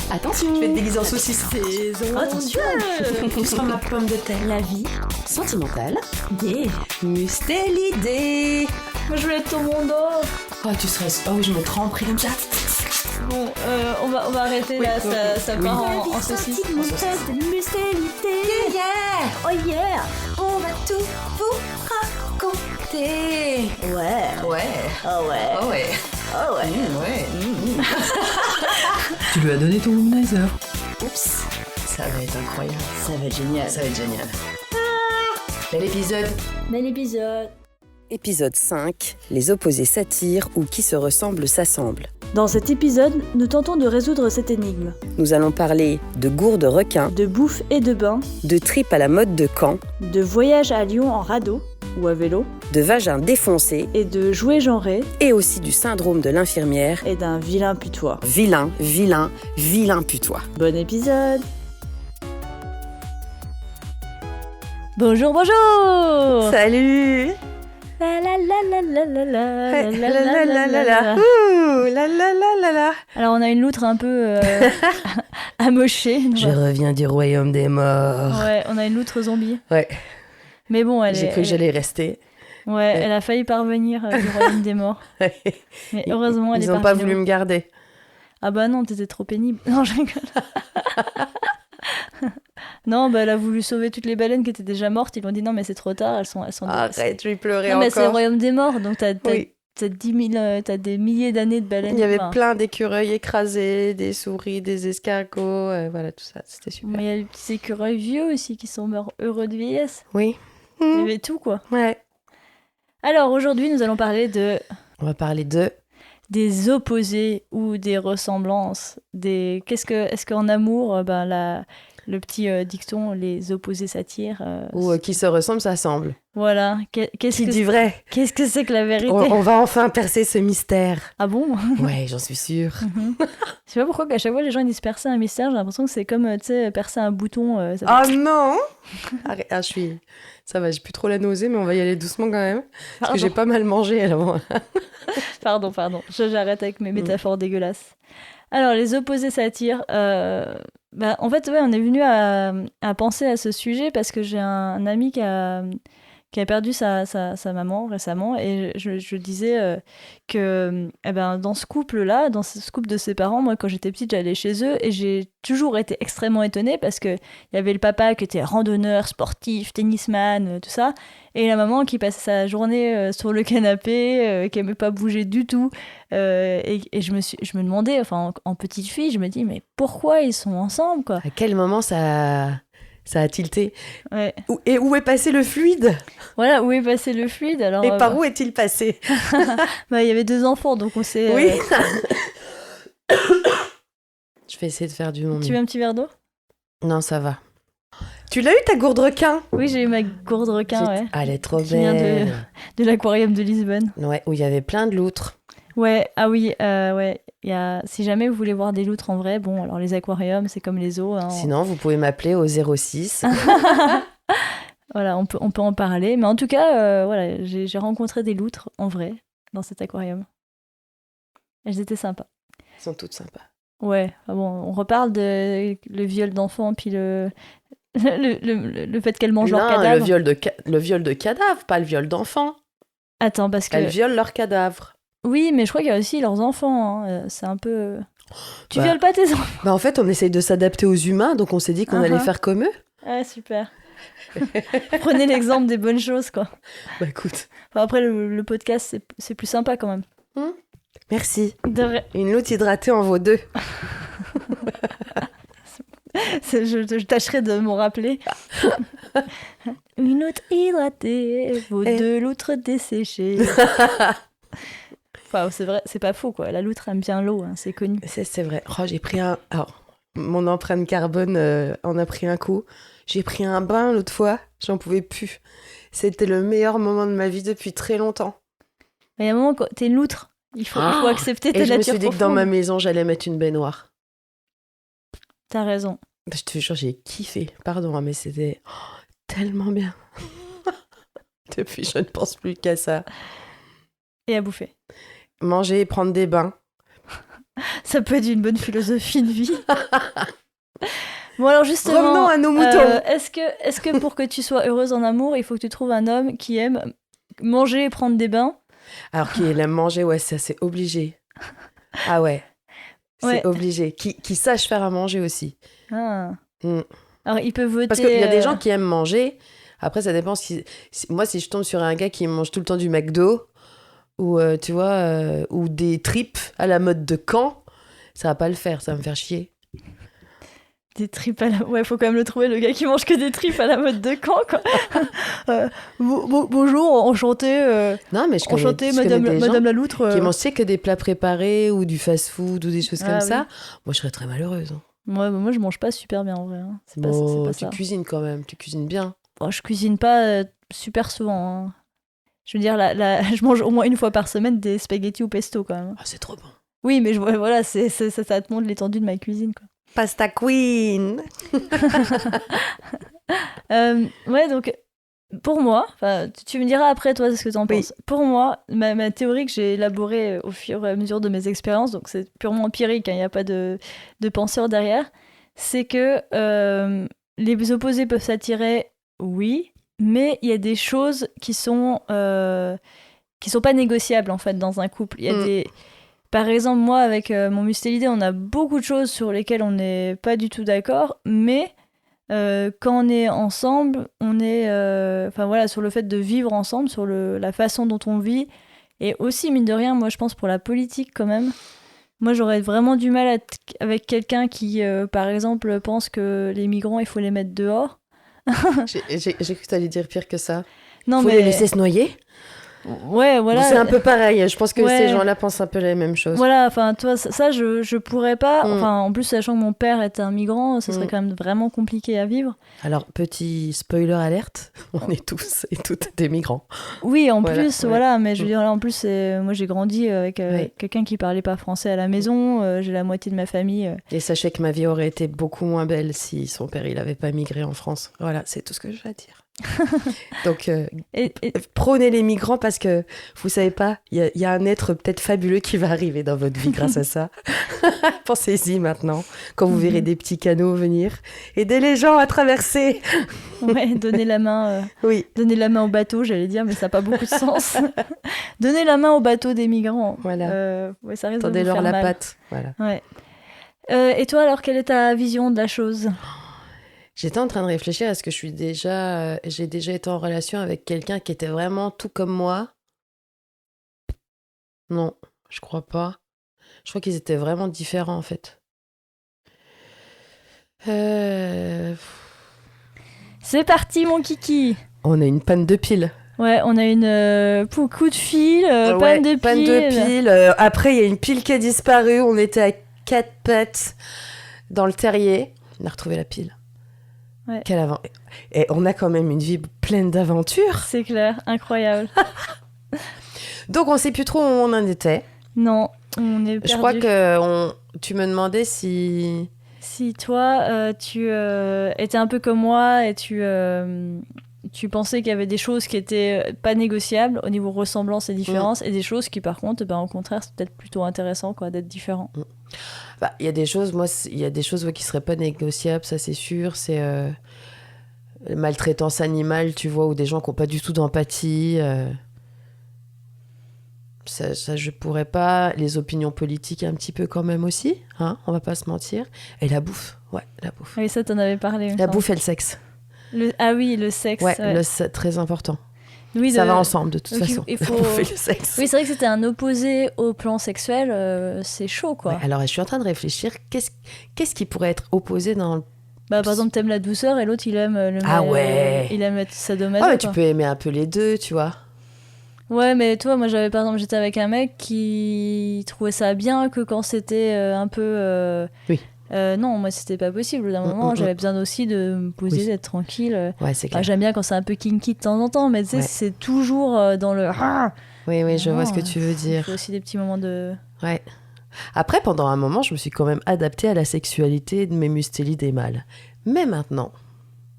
Attention, je vais te déguiser en saucisse. Attention, tu seras ma pomme de terre. La vie Sentimentale. Yeah. Mustélidée. Moi, je voulais être ton monde. Oh, tu serais... Oh oui, je me tremperai comme ça. Bon, on va arrêter là, ça part en saucisse. Sentimentale de mustélité. Yeah. Oh yeah. On va tout vous raconter. Ouais. Ouais. Oh ouais. Oh ouais. Oh ouais. Ouais. Tu lui as donné ton womanizer. Oups. Ça va être incroyable. Ça va être génial. Ça va être génial. Bel épisode. Bel épisode. Épisode 5, les opposés s'attirent ou qui se ressemblent s'assemblent. Dans cet épisode, nous tentons de résoudre cette énigme. Nous allons parler de gourdes requins, De bouffe et de bain, de tripes à la mode de Caen, de voyage à Lyon en radeau ou à vélo, de vagins défoncés et de jouets genrés et aussi du syndrome de l'infirmière. et d'un vilain putois. Vilain, vilain, vilain putois. Bon épisode. Bonjour, bonjour. Salut. La la la la la la la La la la la la. Ouh, la la la la la. Alors on a une loutre un peu amochée. Je reviens du royaume des morts. Ouais, on a une loutre zombie. Ouais, Mais bon, j'ai cru que j'allais rester. Ouais, elle a failli parvenir du royaume des morts. Mais heureusement, elle est Ils n'ont partie. pas voulu me garder. Ah bah non, t'étais trop pénible. Non, je rigole. Non, bah elle a voulu sauver toutes les baleines qui étaient déjà mortes. Ils lui ont dit non, mais c'est trop tard, elles sont Arrête, je vais pleurer Non, mais c'est le encore. royaume des morts, donc t'as Oui. 10 000, t'as des milliers d'années de baleines. Il y avait Enfin, plein d'écureuils écrasés, des souris, des escargots, voilà tout ça, c'était super. mais il y a les petits écureuils vieux aussi qui sont morts heureux de vieillesse. Oui. Il y avait tout, quoi. Ouais. Alors aujourd'hui, nous allons parler On va parler de... des opposés ou des ressemblances. Est-ce qu'en amour, le petit dicton, les opposés s'attirent. Ou qui se ressemblent, s'assemblent. Voilà. Qui dit vrai. Qu'est-ce que c'est que la vérité? On va enfin percer ce mystère. Ah bon? Ouais, j'en suis sûre. Je sais pas pourquoi qu'à chaque fois les gens ils disent percer un mystère, j'ai l'impression que c'est comme tu sais percer un bouton. Ça Ah fait- non. Arrête, Ça va, j'ai plus trop la nausée, mais on va y aller doucement quand même. Parce que j'ai pas mal mangé avant. Pardon. J'arrête avec mes métaphores dégueulasses. Alors, les opposés s'attirent. En fait, ouais, on est venu à penser à ce sujet parce que j'ai un ami qui a perdu sa maman récemment et je disais que dans ce couple-là, dans ce couple de ses parents, moi, quand j'étais petite, j'allais chez eux et j'ai toujours été extrêmement étonnée parce qu'il y avait le papa qui était randonneur, sportif, tennisman, tout ça, et la maman qui passait sa journée sur le canapé, qui aimait pas bouger du tout. Et je me demandais, enfin, en petite fille, je me dis, mais pourquoi ils sont ensemble, quoi? À quel moment ça a tilté? Ouais. Et où est passé le fluide? Voilà, où est passé le fluide alors, Et par où est-il passé? il y avait 2 enfants, donc on s'est... Oui. Je vais essayer de faire du mon Tu mieux. veux un petit verre d'eau? Non, ça va. Tu l'as eu ta gourde requin? Oui, j'ai eu ma gourde requin, ouais. Ah, elle est trop Qui vient belle. de l'aquarium de Lisbonne. Ouais, où il y avait plein de loutres. Ouais, ah oui, ouais. Si jamais vous voulez voir des loutres en vrai, bon, alors les aquariums, c'est comme les zoos. Hein. Sinon, vous pouvez m'appeler au 06. Voilà, on peut en parler. Mais en tout cas, voilà, j'ai rencontré des loutres en vrai dans cet aquarium. Elles étaient sympas. Elles sont toutes sympas. Ouais, on reparle de le viol d'enfants, puis le fait qu'elles mangent leur Non, cadavre. le viol de cadavre, pas le viol d'enfants. Attends, parce que... Elles violent leur cadavre. Oui, mais je crois qu'il y a aussi leurs enfants. Hein. C'est un peu... Tu Bah. violes pas tes enfants? Bah en fait, on essaye de s'adapter aux humains, donc on s'est dit qu'on allait faire comme eux. Ah, super. Prenez l'exemple des bonnes choses, quoi. Bah écoute, Enfin, après, le podcast, c'est plus sympa, quand même. merci. De vrai. Une loutre hydratée en vaut 2. Je tâcherai de m'en rappeler. Une loutre hydratée vaut 2 loutres desséchées. Enfin, c'est vrai, c'est pas faux, quoi. La loutre aime bien l'eau, hein, c'est connu. C'est vrai. Oh, j'ai pris un... Alors, mon empreinte carbone en a pris un coup. J'ai pris un bain l'autre fois, j'en pouvais plus. C'était le meilleur moment de ma vie depuis très longtemps. Mais il y a un moment, quand t'es une loutre, il faut accepter ta Et je nature me suis dit que dans profonde. ma maison, j'allais mettre une baignoire. T'as raison. Je te jure, j'ai kiffé. Pardon, hein, mais c'était tellement bien. Depuis, je ne pense plus qu'à ça. Et à bouffer. Manger et prendre des bains. Ça peut être une bonne philosophie de vie. Bon alors justement, Revenons à nos moutons. est-ce que pour que tu sois heureuse en amour, il faut que tu trouves un homme qui aime manger et prendre des bains? Alors qu'il aime manger, ouais, ça c'est obligé. Ah ouais, c'est Ouais. obligé. Qui sache faire à manger aussi. Ah. Mm. Alors il peut voter... Parce qu'il y a des gens qui aiment manger. Après, ça dépend. Moi, si je tombe sur un gars qui mange tout le temps du McDo, ou tu vois, ou des tripes à la mode de Caen, ça va pas le faire, ça va me faire chier. Des tripes à la... Ouais, faut quand même le trouver, le gars qui mange que des tripes à la mode de Caen, quoi. Bonjour, enchanté, Non, mais je connais, enchanté, je connais des gens madame la loutre. qui mangent tu sais, que des plats préparés ou du fast-food ou des choses Ah comme oui. ça. Moi, je serais très malheureuse. Hein. Moi, je mange pas super bien, en vrai. Hein. C'est pas Bon, ça. tu cuisines quand même, tu cuisines bien. Bon, je cuisine pas super souvent. Hein. Je veux dire, je mange au moins une fois par semaine des spaghettis au pesto, quand même. Ah, c'est trop bon. Oui, mais voilà, ça te montre l'étendue de ma cuisine, quoi. Pasta queen. Ouais, donc, pour moi, tu me diras après, toi, ce que t'en Oui. penses. Pour moi, ma théorie que j'ai élaborée au fur et à mesure de mes expériences, donc c'est purement empirique, il n'y a pas de penseur derrière, c'est que les opposés peuvent s'attirer, oui, mais il y a des choses qui sont pas négociables, en fait, dans un couple. Il y a des... Par exemple, moi, avec mon mustélidé, on a beaucoup de choses sur lesquelles on n'est pas du tout d'accord, mais quand on est ensemble, on est sur le fait de vivre ensemble, sur la façon dont on vit, et aussi, mine de rien, moi, je pense pour la politique, quand même. Moi, j'aurais vraiment du mal avec quelqu'un qui, par exemple, pense que les migrants, il faut les mettre dehors. J'ai cru que t'allais dire pire que ça. Non, Faut mais... les laisser se noyer. Ouais, voilà. Bon, c'est un peu pareil. Je pense que Ouais. ces gens-là pensent un peu la même chose. Voilà, enfin, toi, ça, je pourrais pas. Mm. Enfin, en plus, sachant que mon père est un migrant, ça serait Mm. quand même vraiment compliqué à vivre. Alors, petit spoiler alerte, on est tous et toutes des migrants. Oui, en Voilà, plus, ouais. voilà, mais je veux dire, là, en plus, moi, j'ai grandi avec Ouais. quelqu'un qui parlait pas français à la maison. J'ai la moitié de ma famille. Et sachez que ma vie aurait été beaucoup moins belle si son père, il avait pas migré en France. Voilà, c'est tout ce que je vais dire. Donc, Et prônez les migrants parce que, vous savez pas, il y a un être peut-être fabuleux qui va arriver dans votre vie grâce à ça. Pensez-y maintenant, quand vous verrez des petits canaux venir. Aidez les gens à traverser. ouais, donner la main Oui, au bateau, j'allais dire, mais ça n'a pas beaucoup de sens. Donner la main au bateau des migrants. voilà. Ouais, ça risque de vous Tendez-leur faire la mal. patte. Voilà. Ouais. Et toi, alors, quelle est ta vision de la chose? J'étais en train de réfléchir, est-ce que j'ai déjà été en relation avec quelqu'un qui était vraiment tout comme moi? Non, je crois pas. Je crois qu'ils étaient vraiment différents en fait. C'est parti, mon kiki. On a une panne de piles. Ouais, on a une coup de fil, Ouais, panne de pile. panne de piles. Après, il y a une pile qui a disparu. On était à 4 pattes dans le terrier. On a retrouvé la pile. Ouais. Et on a quand même une vie pleine d'aventures. C'est clair, incroyable. Donc, on sait plus trop où on en était. Non, on est perdu. Je crois que tu me demandais si... Si toi, tu étais un peu comme moi et tu pensais qu'il y avait des choses qui étaient pas négociables au niveau ressemblance et différence, et des choses qui, par contre, au contraire, c'est peut-être plutôt intéressant quoi, d'être différent. Bah, il y a des choses, ouais, qui seraient pas négociables, ça c'est sûr. C'est la maltraitance animale, tu vois, ou des gens qui n'ont pas du tout d'empathie. Ça, je pourrais pas. Les opinions politiques, un petit peu quand même aussi, hein, on va pas se mentir. Et la bouffe, ouais, la bouffe. Oui, ça, t'en avais parlé. La bouffe et le sexe. Ah oui, le sexe. Ouais, Ouais. c'est très important. Oui, Ça va ensemble, de toute Donc, façon. il faut- La bouffe et le sexe. Oui, c'est vrai que c'était un opposé au plan sexuel, c'est chaud, quoi. Ouais, alors, je suis en train de réfléchir, qu'est-ce qui pourrait être opposé dans le... Bah, par exemple, t'aimes la douceur et l'autre, il aime Ah ouais. il aime être sadomaso. Ah, mais tu quoi. peux aimer un peu les deux, tu vois. Ouais, mais toi, moi, par exemple, j'étais avec un mec qui trouvait ça bien que quand c'était un peu... Oui. Non, moi, c'était pas possible. D'un moment, j'avais besoin aussi de me poser, Oui. d'être tranquille. Ouais, c'est clair. J'aime bien quand c'est un peu kinky de temps en temps, mais tu sais, Ouais. c'est toujours dans le... Oui, je vois ce que Non, tu veux Il dire. faut aussi des petits moments de... Ouais. Après, pendant un moment, je me suis quand même adaptée à la sexualité de mes mustélidés mâles. Mais maintenant,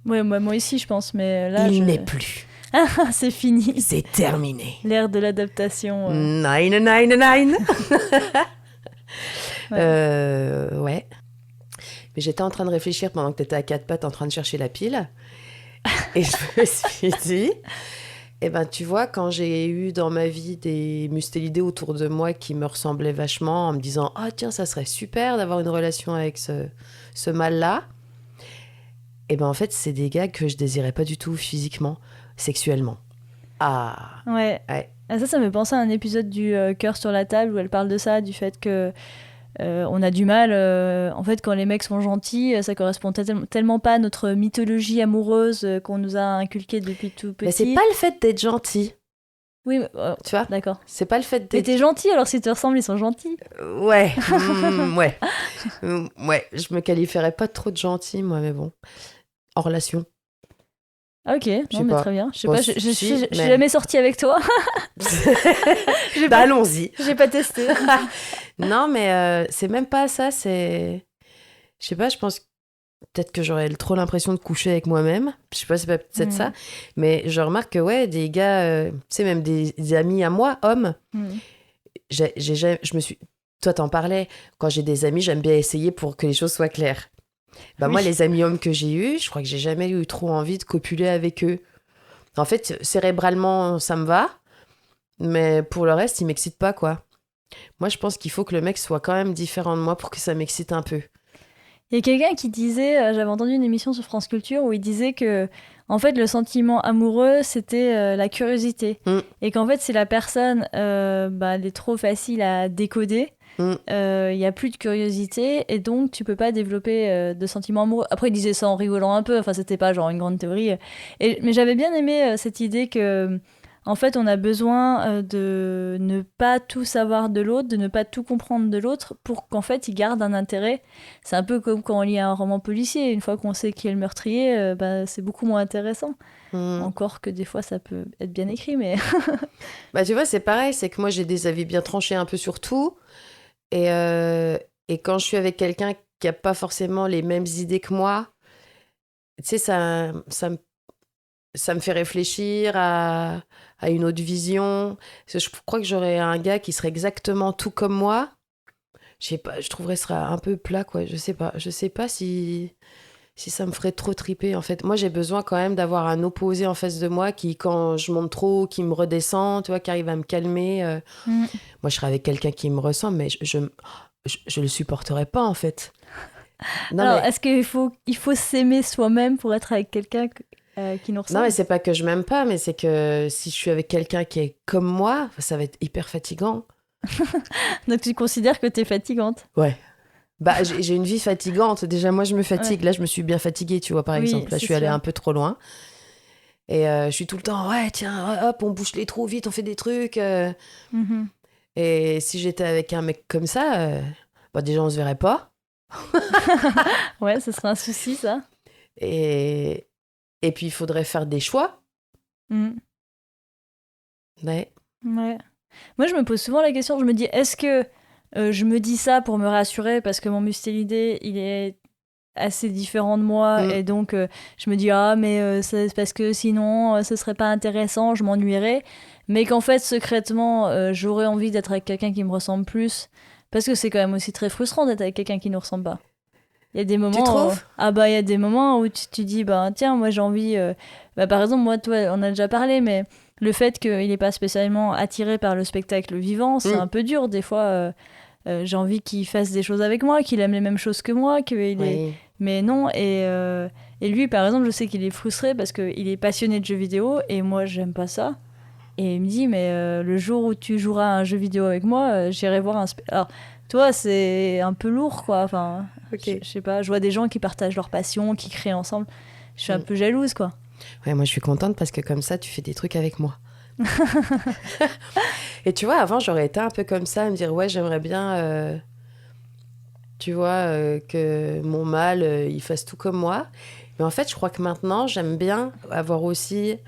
Ouais, moi aussi, je pense, mais là, il n'est plus. Ah, c'est fini. C'est terminé. L'ère de l'adaptation. Nine. Ouais. Mais j'étais en train de réfléchir pendant que t'étais à quatre pattes en train de chercher la pile. Et je me suis dit, eh ben, tu vois, quand j'ai eu dans ma vie des mustélidés autour de moi qui me ressemblaient vachement, en me disant, ah tiens, ça serait super d'avoir une relation avec ce mâle-là. Eh ben, en fait, c'est des gars que je désirais pas du tout physiquement, sexuellement. Ah. Ouais. Ah, ça me fait penser à un épisode du Cœur sur la table où elle parle de ça, du fait que on a du mal, en fait, quand les mecs sont gentils, ça correspond tellement pas à notre mythologie amoureuse qu'on nous a inculquée depuis tout petit. Mais c'est pas le fait d'être gentil. Oui, tu vois, d'accord. C'est pas le fait Mais d'être... t'es gentil, alors s'ils te ressemblent, ils sont gentils. Ouais, ouais. Ouais, je me qualifierais pas trop de gentil, moi, mais bon. En relation. Ah, ok, non, mais pas. très bien. Je sais Bon, pas, si, je suis mais- jamais sortie avec toi. J'ai Bah, pas, allons-y. j'ai pas testé. Non, mais c'est même pas ça, c'est... Je sais pas, je pense peut-être que j'aurais trop l'impression de coucher avec moi-même. Je sais pas, c'est pas peut-être ça. Mais je remarque que, ouais, des gars, tu sais, même des amis à moi, hommes, je me suis... Toi, t'en parlais. Quand j'ai des amis, j'aime bien essayer pour que les choses soient claires. Bah, Oui. moi, les amis hommes que j'ai eus, je crois que j'ai jamais eu trop envie de copuler avec eux. En fait, cérébralement, ça me va. Mais pour le reste, ils m'excitent pas, quoi. Moi, je pense qu'il faut que le mec soit quand même différent de moi pour que ça m'excite un peu. Il y a quelqu'un qui disait, j'avais entendu une émission sur France Culture où il disait que, en fait, le sentiment amoureux, c'était la curiosité. Et qu'en fait, si la personne, elle est trop facile à décoder, il y a plus de curiosité et donc tu peux pas développer de sentiments amoureux. Après, il disait ça en rigolant un peu, enfin, c'était pas genre une grande théorie. Mais j'avais bien aimé cette idée que, en fait, on a besoin de ne pas tout savoir de l'autre, de ne pas tout comprendre de l'autre pour qu'en fait, il garde un intérêt. C'est un peu comme quand on lit un roman policier. Une fois qu'on sait qui est le meurtrier, c'est beaucoup moins intéressant. Encore que des fois, ça peut être bien écrit, mais... Bah, tu vois, c'est pareil, c'est que moi, j'ai des avis bien tranchés un peu sur tout. Et quand je suis avec quelqu'un qui n'a pas forcément les mêmes idées que moi, tu sais, ça me fait réfléchir à une autre vision. Parce que je crois que j'aurais un gars qui serait exactement tout comme moi. Je sais pas, je trouverais ce serait un peu plat, quoi. Je sais pas si ça me ferait trop triper, en fait. Moi, j'ai besoin quand même d'avoir un opposé en face de moi qui, quand je monte trop, qui me redescend, tu vois, qui arrive à me calmer. Moi, je serais avec quelqu'un qui me ressemble, mais je le supporterais pas, en fait. Non, Alors, mais... est-ce qu'il faut s'aimer soi-même pour être avec quelqu'un qui nous ressemble? Non, mais c'est pas que je m'aime pas, mais c'est que si je suis avec quelqu'un qui est comme moi, ça va être hyper fatigant. Donc, tu considères que t'es fatigante? Ouais. Bah, j'ai une vie fatigante. Déjà, moi, je me fatigue. Ouais. Là, je me suis bien fatiguée, tu vois, par exemple. Là, je suis allée un peu trop loin. Et je suis tout le temps, ouais, tiens, hop, on bouche les trous vite, on fait des trucs. Et si j'étais avec un mec comme ça, déjà, on se verrait pas. Ouais, ce serait un souci, ça. Et puis, il faudrait faire des choix. Ouais. Moi, je me pose souvent la question, je me dis, est-ce que je me dis ça pour me rassurer parce que mon mustélidé, il est assez différent de moi et donc je me dis, mais c'est parce que sinon, ce serait pas intéressant, je m'ennuierais. Mais qu'en fait, secrètement, j'aurais envie d'être avec quelqu'un qui me ressemble plus parce que c'est quand même aussi très frustrant d'être avec quelqu'un qui nous ressemble pas. Il y a des moments... Tu trouves ? Il y a des moments où tu dis, tiens, moi j'ai envie... par exemple, moi, toi, on a déjà parlé, mais le fait qu'il n'est pas spécialement attiré par le spectacle vivant, c'est un peu dur. Des fois, j'ai envie qu'il fasse des choses avec moi, qu'il aime les mêmes choses que moi, mais non. Et lui, par exemple, je sais qu'il est frustré parce qu'il est passionné de jeux vidéo et moi, j'aime pas ça. Et il me dit, mais le jour où tu joueras à un jeu vidéo avec moi, j'irai voir un... Alors, toi, c'est un peu lourd, quoi. Enfin, je sais pas, je vois des gens qui partagent leur passion, qui créent ensemble. Je suis un peu jalouse, quoi. Ouais, moi, je suis contente parce que comme ça, tu fais des trucs avec moi. Et tu vois, avant, j'aurais été un peu comme ça, à me dire, ouais, j'aimerais bien, tu vois, que mon mâle, il fasse tout comme moi. Mais en fait, je crois que maintenant, j'aime bien avoir aussi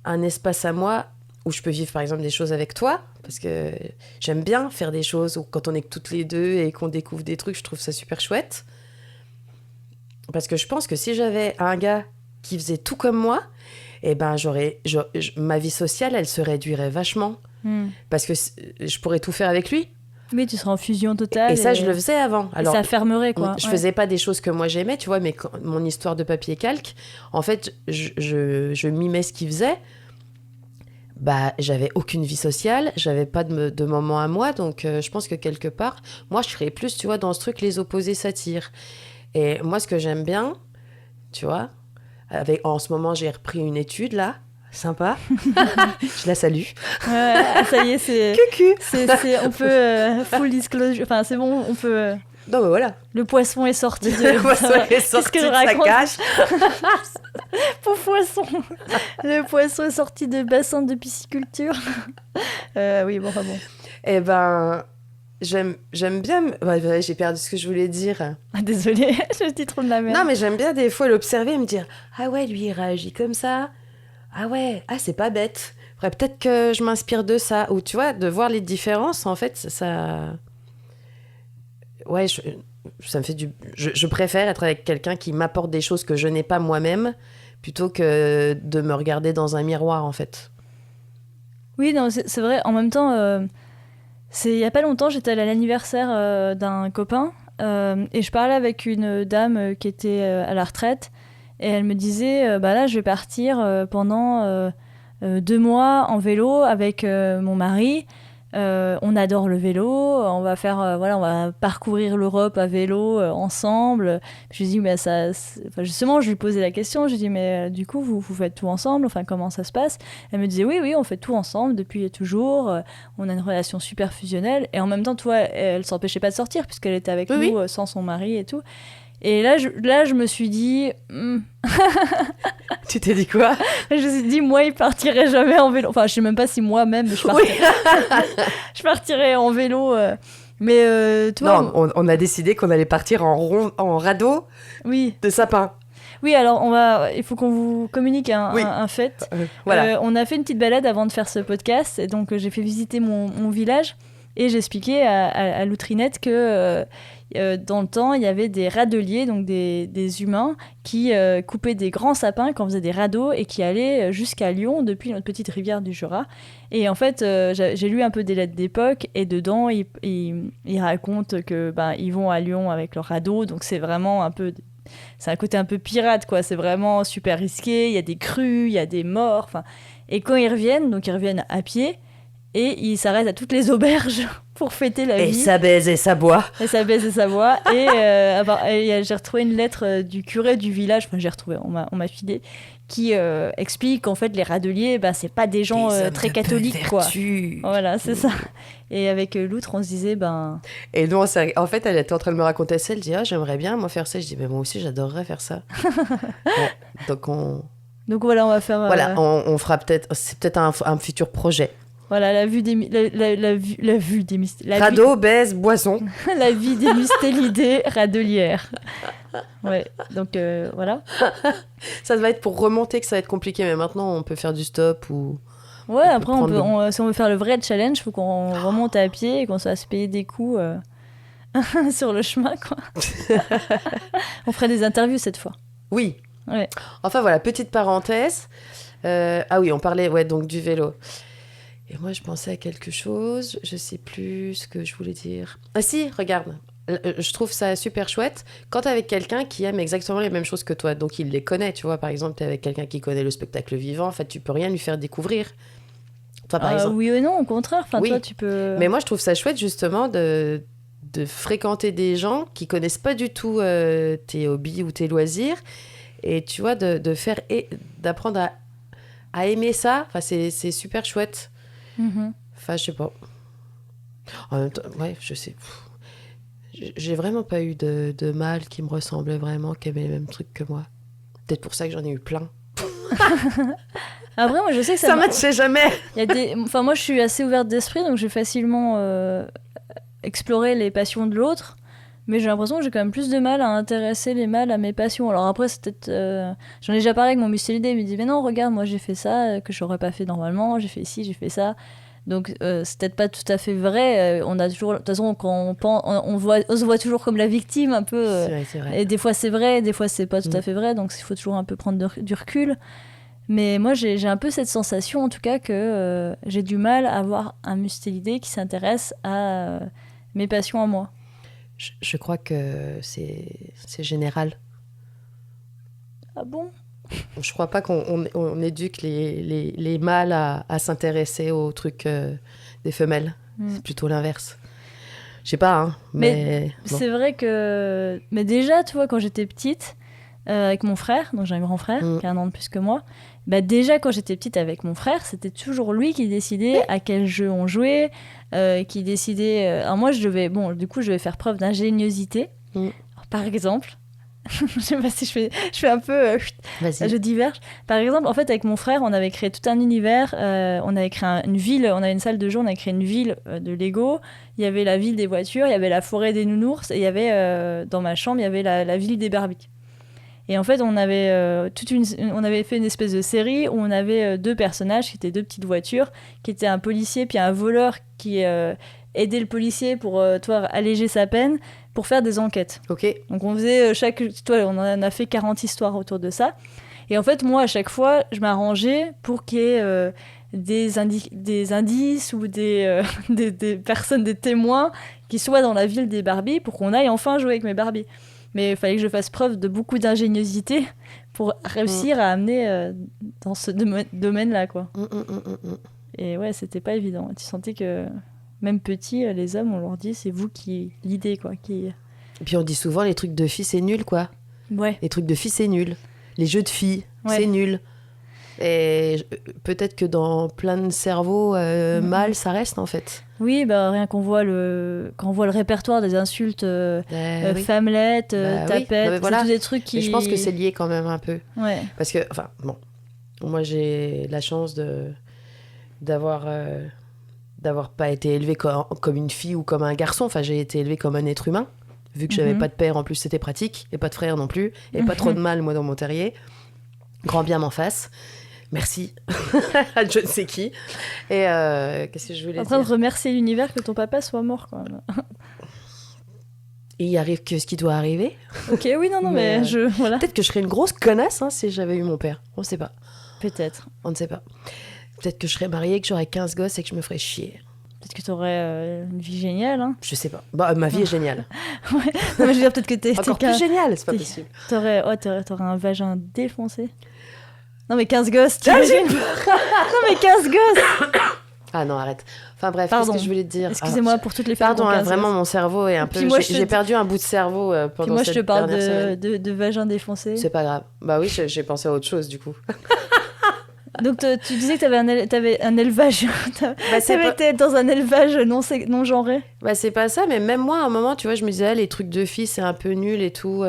un espace à moi où je peux vivre, par exemple, des choses avec toi. Parce que j'aime bien faire des choses où, quand on est que toutes les deux et qu'on découvre des trucs, je trouve ça super chouette. Parce que je pense que si j'avais un gars qui faisait tout comme moi, ma vie sociale, elle se réduirait vachement. Parce que je pourrais tout faire avec lui. Oui, tu seras en fusion totale. Et ça, je le faisais avant. Alors, ça fermerait, quoi. Je faisais pas des choses que moi j'aimais, tu vois, mais mon histoire de papier calque, en fait, je mimais ce qu'il faisait. Bah, j'avais aucune vie sociale, j'avais pas de moment à moi, donc je pense que quelque part, moi, je serais plus, tu vois, dans ce truc, les opposés s'attirent. Et moi, ce que j'aime bien, tu vois, en ce moment, j'ai repris une étude, là, sympa. Je la salue. Ça y est, c'est... Cucu. On peut... full disclosure. Enfin, c'est bon, on peut... Non, mais voilà. Le poisson est sorti de... Le poisson est sorti de sa cage. Pauvre poisson. Le poisson est sorti de bassin de pisciculture. Oui, bon, enfin bon. Eh ben... J'aime bien... Ouais, j'ai perdu ce que je voulais dire. Ah, désolée, je dis trop de la merde. Non, mais j'aime bien des fois l'observer et me dire « Ah ouais, lui, il réagit comme ça. Ah ouais, c'est pas bête. Après, peut-être que je m'inspire de ça. » Ou tu vois, de voir les différences, en fait, ça... Ouais, ça me fait du... Je préfère être avec quelqu'un qui m'apporte des choses que je n'ai pas moi-même plutôt que de me regarder dans un miroir, en fait. Oui, non, c'est vrai. En même temps... il y a pas longtemps, j'étais à l'anniversaire d'un copain et je parlais avec une dame qui était à la retraite et elle me disait bah là je vais partir pendant 2 mois en vélo avec mon mari. On adore le vélo, on va faire on va parcourir l'Europe à vélo ensemble. Je lui dis mais justement je lui posais la question, je lui dis mais du coup vous faites tout ensemble, enfin comment ça se passe? Elle me disait oui on fait tout ensemble depuis toujours, on a une relation super fusionnelle et en même temps toi elle s'empêchait pas de sortir puisqu'elle était avec nous sans son mari et tout. Et là je me suis dit Tu t'es dit quoi? Je me suis dit moi il partirait jamais en vélo, enfin je sais même pas si moi-même je partirais en vélo mais toi non on a décidé qu'on allait partir en radeau de sapin. Oui, alors il faut qu'on vous communique un fait. Voilà. On a fait une petite balade avant de faire ce podcast, et donc j'ai fait visiter mon village et j'expliquais à Loutrinette que dans le temps, il y avait des râteliers, donc des humains qui coupaient des grands sapins, qui en faisaient des radeaux et qui allaient jusqu'à Lyon depuis notre petite rivière du Jura. Et en fait, j'ai lu un peu des lettres d'époque et dedans, ils racontent que ils vont à Lyon avec leur radeau, donc c'est vraiment un peu... C'est un côté un peu pirate, quoi. C'est vraiment super risqué. Il y a des crues, il y a des morts. Et quand ils reviennent, donc ils reviennent à pied et ils s'arrêtent à toutes les auberges pour fêter la vie. Et ça baise et ça boit. Et ça baise et ça boit. Et j'ai retrouvé une lettre du curé du village. Enfin, j'ai retrouvé, on m'a filé, qui explique qu'en fait les râteliers, c'est pas des gens très catholiques, quoi. Voilà, c'est ça. Et avec Loutre, on se disait Et nous, en fait, elle était en train de me raconter ça. Elle dit j'aimerais bien moi faire ça. Je dis mais moi aussi j'adorerais faire ça. Donc voilà, on va faire. Voilà, on fera peut-être. C'est peut-être un futur projet. Voilà, la vue des radeau, baise, boisson. La vie des mustélidés râtelières. Ouais, donc voilà. Ça va être pour remonter que ça va être compliqué, mais maintenant on peut faire du stop ou... Ouais, après si on veut faire le vrai challenge, il faut qu'on remonte à pied et qu'on se fasse payer des coups sur le chemin, quoi. On ferait des interviews cette fois. Oui. Ouais. Enfin voilà, petite parenthèse. Ah oui, on parlait donc du vélo. Et moi, je pensais à quelque chose, je sais plus ce que je voulais dire. Ah si, regarde, je trouve ça super chouette quand t'es avec quelqu'un qui aime exactement les mêmes choses que toi, donc il les connaît, tu vois. Par exemple, t'es avec quelqu'un qui connaît le spectacle vivant, en fait, tu peux rien lui faire découvrir. Toi, par exemple. Oui ou non, au contraire, enfin, oui. Toi, tu peux... Mais moi, je trouve ça chouette, justement, de fréquenter des gens qui connaissent pas du tout tes hobbies ou tes loisirs, et tu vois, d'apprendre à aimer ça, enfin, c'est super chouette. Enfin, je sais pas. En même temps, ouais, je sais. J'ai vraiment pas eu de mâle qui me ressemblait vraiment, qui aimait les mêmes trucs que moi. Peut-être pour ça que j'en ai eu plein. Après, moi, je sais que ça matchait jamais. Enfin, moi, je suis assez ouverte d'esprit, donc j'ai facilement exploré les passions de l'autre. Mais j'ai l'impression que j'ai quand même plus de mal à intéresser les mâles à mes passions. Alors après, c'est peut-être... J'en ai déjà parlé avec mon mustélidé, il me dit « Mais non, regarde, moi j'ai fait ça, que j'aurais pas fait normalement, j'ai fait ci, j'ai fait ça. » Donc c'est peut-être pas tout à fait vrai. On a toujours... De toute façon, quand on se voit toujours comme la victime, un peu. C'est vrai. Et des fois c'est vrai, des fois c'est pas tout à fait vrai, donc il faut toujours un peu prendre du recul. Mais moi, j'ai un peu cette sensation, en tout cas, que j'ai du mal à avoir un mustélidé qui s'intéresse à... mes passions à moi. Je crois que c'est général. Ah bon? Je crois pas qu'on éduque les mâles à s'intéresser aux trucs des femelles. C'est plutôt l'inverse. Je sais pas, hein, mais bon. C'est vrai que... Mais déjà, tu vois, quand j'étais petite, avec mon frère, donc j'ai un grand frère qui a 1 an de plus que moi, bah déjà, quand j'étais petite avec mon frère, c'était toujours lui qui décidait à quel jeu on jouait, qui décidait... Alors moi, je devais faire preuve d'ingéniosité. Alors, par exemple... Je sais pas si je fais un peu... je diverge. Par exemple, en fait, avec mon frère, on avait créé tout un univers. On avait créé une ville, on avait une salle de jeu, on a créé une ville de Lego. Il y avait la ville des voitures, il y avait la forêt des nounours, et il y avait, dans ma chambre, il y avait la ville des Barbies. Et en fait, on avait, on avait fait une espèce de série où on avait 2 personnages qui étaient 2 petites voitures, qui étaient un policier puis un voleur qui aidait le policier pour alléger sa peine, pour faire des enquêtes. Ok. Donc on faisait on en a fait 40 histoires autour de ça. Et en fait, moi, à chaque fois, je m'arrangeais pour qu'il y ait des indices ou des personnes, des témoins qui soient dans la ville des Barbies pour qu'on aille enfin jouer avec mes Barbies. Mais il fallait que je fasse preuve de beaucoup d'ingéniosité pour réussir à amener dans ce domaine-là, quoi. Et ouais, c'était pas évident. Tu sentais que, même petit, les hommes, on leur dit, c'est vous qui l'idée, quoi. Et puis on dit souvent, les trucs de filles, c'est nul, quoi. Ouais. Les trucs de filles, c'est nul. Les jeux de filles, c'est nul. Et peut-être que dans plein de cerveaux mâles, ça reste, en fait. Oui, bah, rien qu'on voit le répertoire des insultes, femmelettes, tapettes, oui. Voilà. c'est tous des trucs qui... Et je pense que c'est lié quand même un peu. Ouais. Parce que, enfin, bon, moi j'ai la chance d'avoir pas été élevée comme une fille ou comme un garçon. Enfin, j'ai été élevée comme un être humain. Vu que j'avais pas de père, en plus, c'était pratique. Et pas de frère non plus. Et pas trop de mal, moi, dans mon terrier. Grand bien m'en fasse. Merci à je ne sais qui. Et qu'est-ce que je voulais dire ? En train de remercier l'univers que ton papa soit mort, quand même. Et il arrive que ce qui doit arriver. Ok, oui, non, mais voilà. Peut-être que je serais une grosse connasse si j'avais eu mon père. On ne sait pas. Peut-être. On ne sait pas. Peut-être que je serais mariée, que j'aurais 15 gosses et que je me ferais chier. Peut-être que t'aurais une vie géniale. Hein. Je sais pas. Bah, ma vie est géniale. Ouais. Non, mais je veux dire, peut-être que t'es... Encore plus géniale, c'est pas possible. T'aurais un vagin défoncé. Non, mais 15 gosses, t'imagines ? Non, mais 15 gosses. Ah non, arrête. Enfin bref, Pardon. qu'est-ce que je voulais te dire ? Excusez-moi pour toutes les femmes. Pardon, vraiment, mon cerveau est un peu... J'ai perdu un bout de cerveau pendant cette dernière semaine. Puis moi, je te parle de vagin défoncé. C'est pas grave. Bah oui, j'ai pensé à autre chose, du coup. Donc, tu disais que t'avais un élevage. T'avais été dans un élevage non genré. Bah, c'est pas ça, mais même moi, à un moment, tu vois, je me disais, les trucs de filles, c'est un peu nul et tout.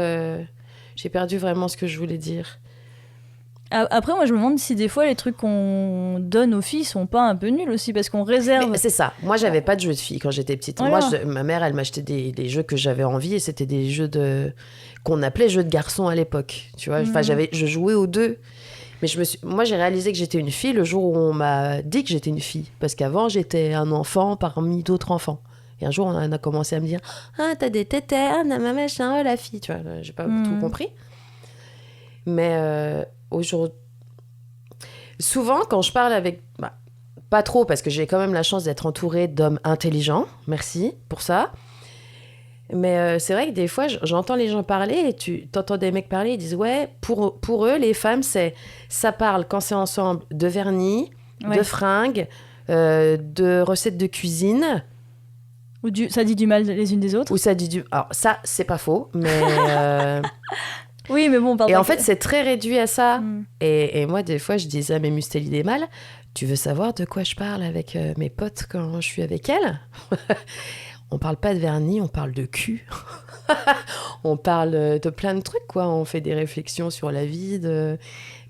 J'ai perdu vraiment ce que je voulais dire. Après, moi, je me demande si des fois, les trucs qu'on donne aux filles sont pas un peu nuls aussi, parce qu'on réserve... Mais c'est ça. Moi, j'avais pas de jeux de filles quand j'étais petite. Voilà. Moi, ma mère, elle m'achetait des jeux que j'avais envie, et c'était des jeux qu'on appelait jeux de garçons à l'époque. Tu vois, enfin, je jouais aux deux. Mais moi, j'ai réalisé que j'étais une fille le jour où on m'a dit que j'étais une fille. Parce qu'avant, j'étais un enfant parmi d'autres enfants. Et un jour, on a commencé à me dire « Ah, t'as des tétères, ma machin, oh, la fille. » Tu vois, j'ai pas tout compris. Mais aujourd'hui... Souvent, quand je parle avec... pas trop, parce que j'ai quand même la chance d'être entourée d'hommes intelligents. Merci pour ça. Mais c'est vrai que des fois, j'entends les gens parler et tu t'entends des mecs parler, ils disent ouais, pour eux, les femmes, ça parle quand c'est ensemble de vernis, de fringues, de recettes de cuisine. Ou ça dit du mal les unes des autres. Ou ça dit du... Alors ça, c'est pas faux, mais... Oui, mais bon, pardon. Et en fait, c'est très réduit à ça. Et moi, des fois, je disais à mes mustélies des mâles, tu veux savoir de quoi je parle avec mes potes quand je suis avec elles ? On parle pas de vernis, on parle de cul. On parle de plein de trucs, quoi. On fait des réflexions sur la vie.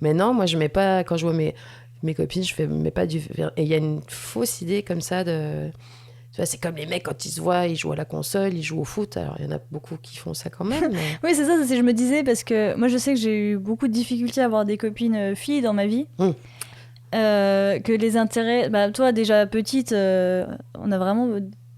Mais non, moi, je mets pas... Quand je vois mes copines, je mets pas du vernis. Et il y a une fausse idée comme ça de... Tu vois, c'est comme les mecs, quand ils se voient, ils jouent à la console, ils jouent au foot. Alors, il y en a beaucoup qui font ça quand même. Mais... Oui, c'est ça, je me disais, parce que moi, je sais que j'ai eu beaucoup de difficultés à avoir des copines filles dans ma vie. Que les intérêts... Bah, toi, déjà petite, on a vraiment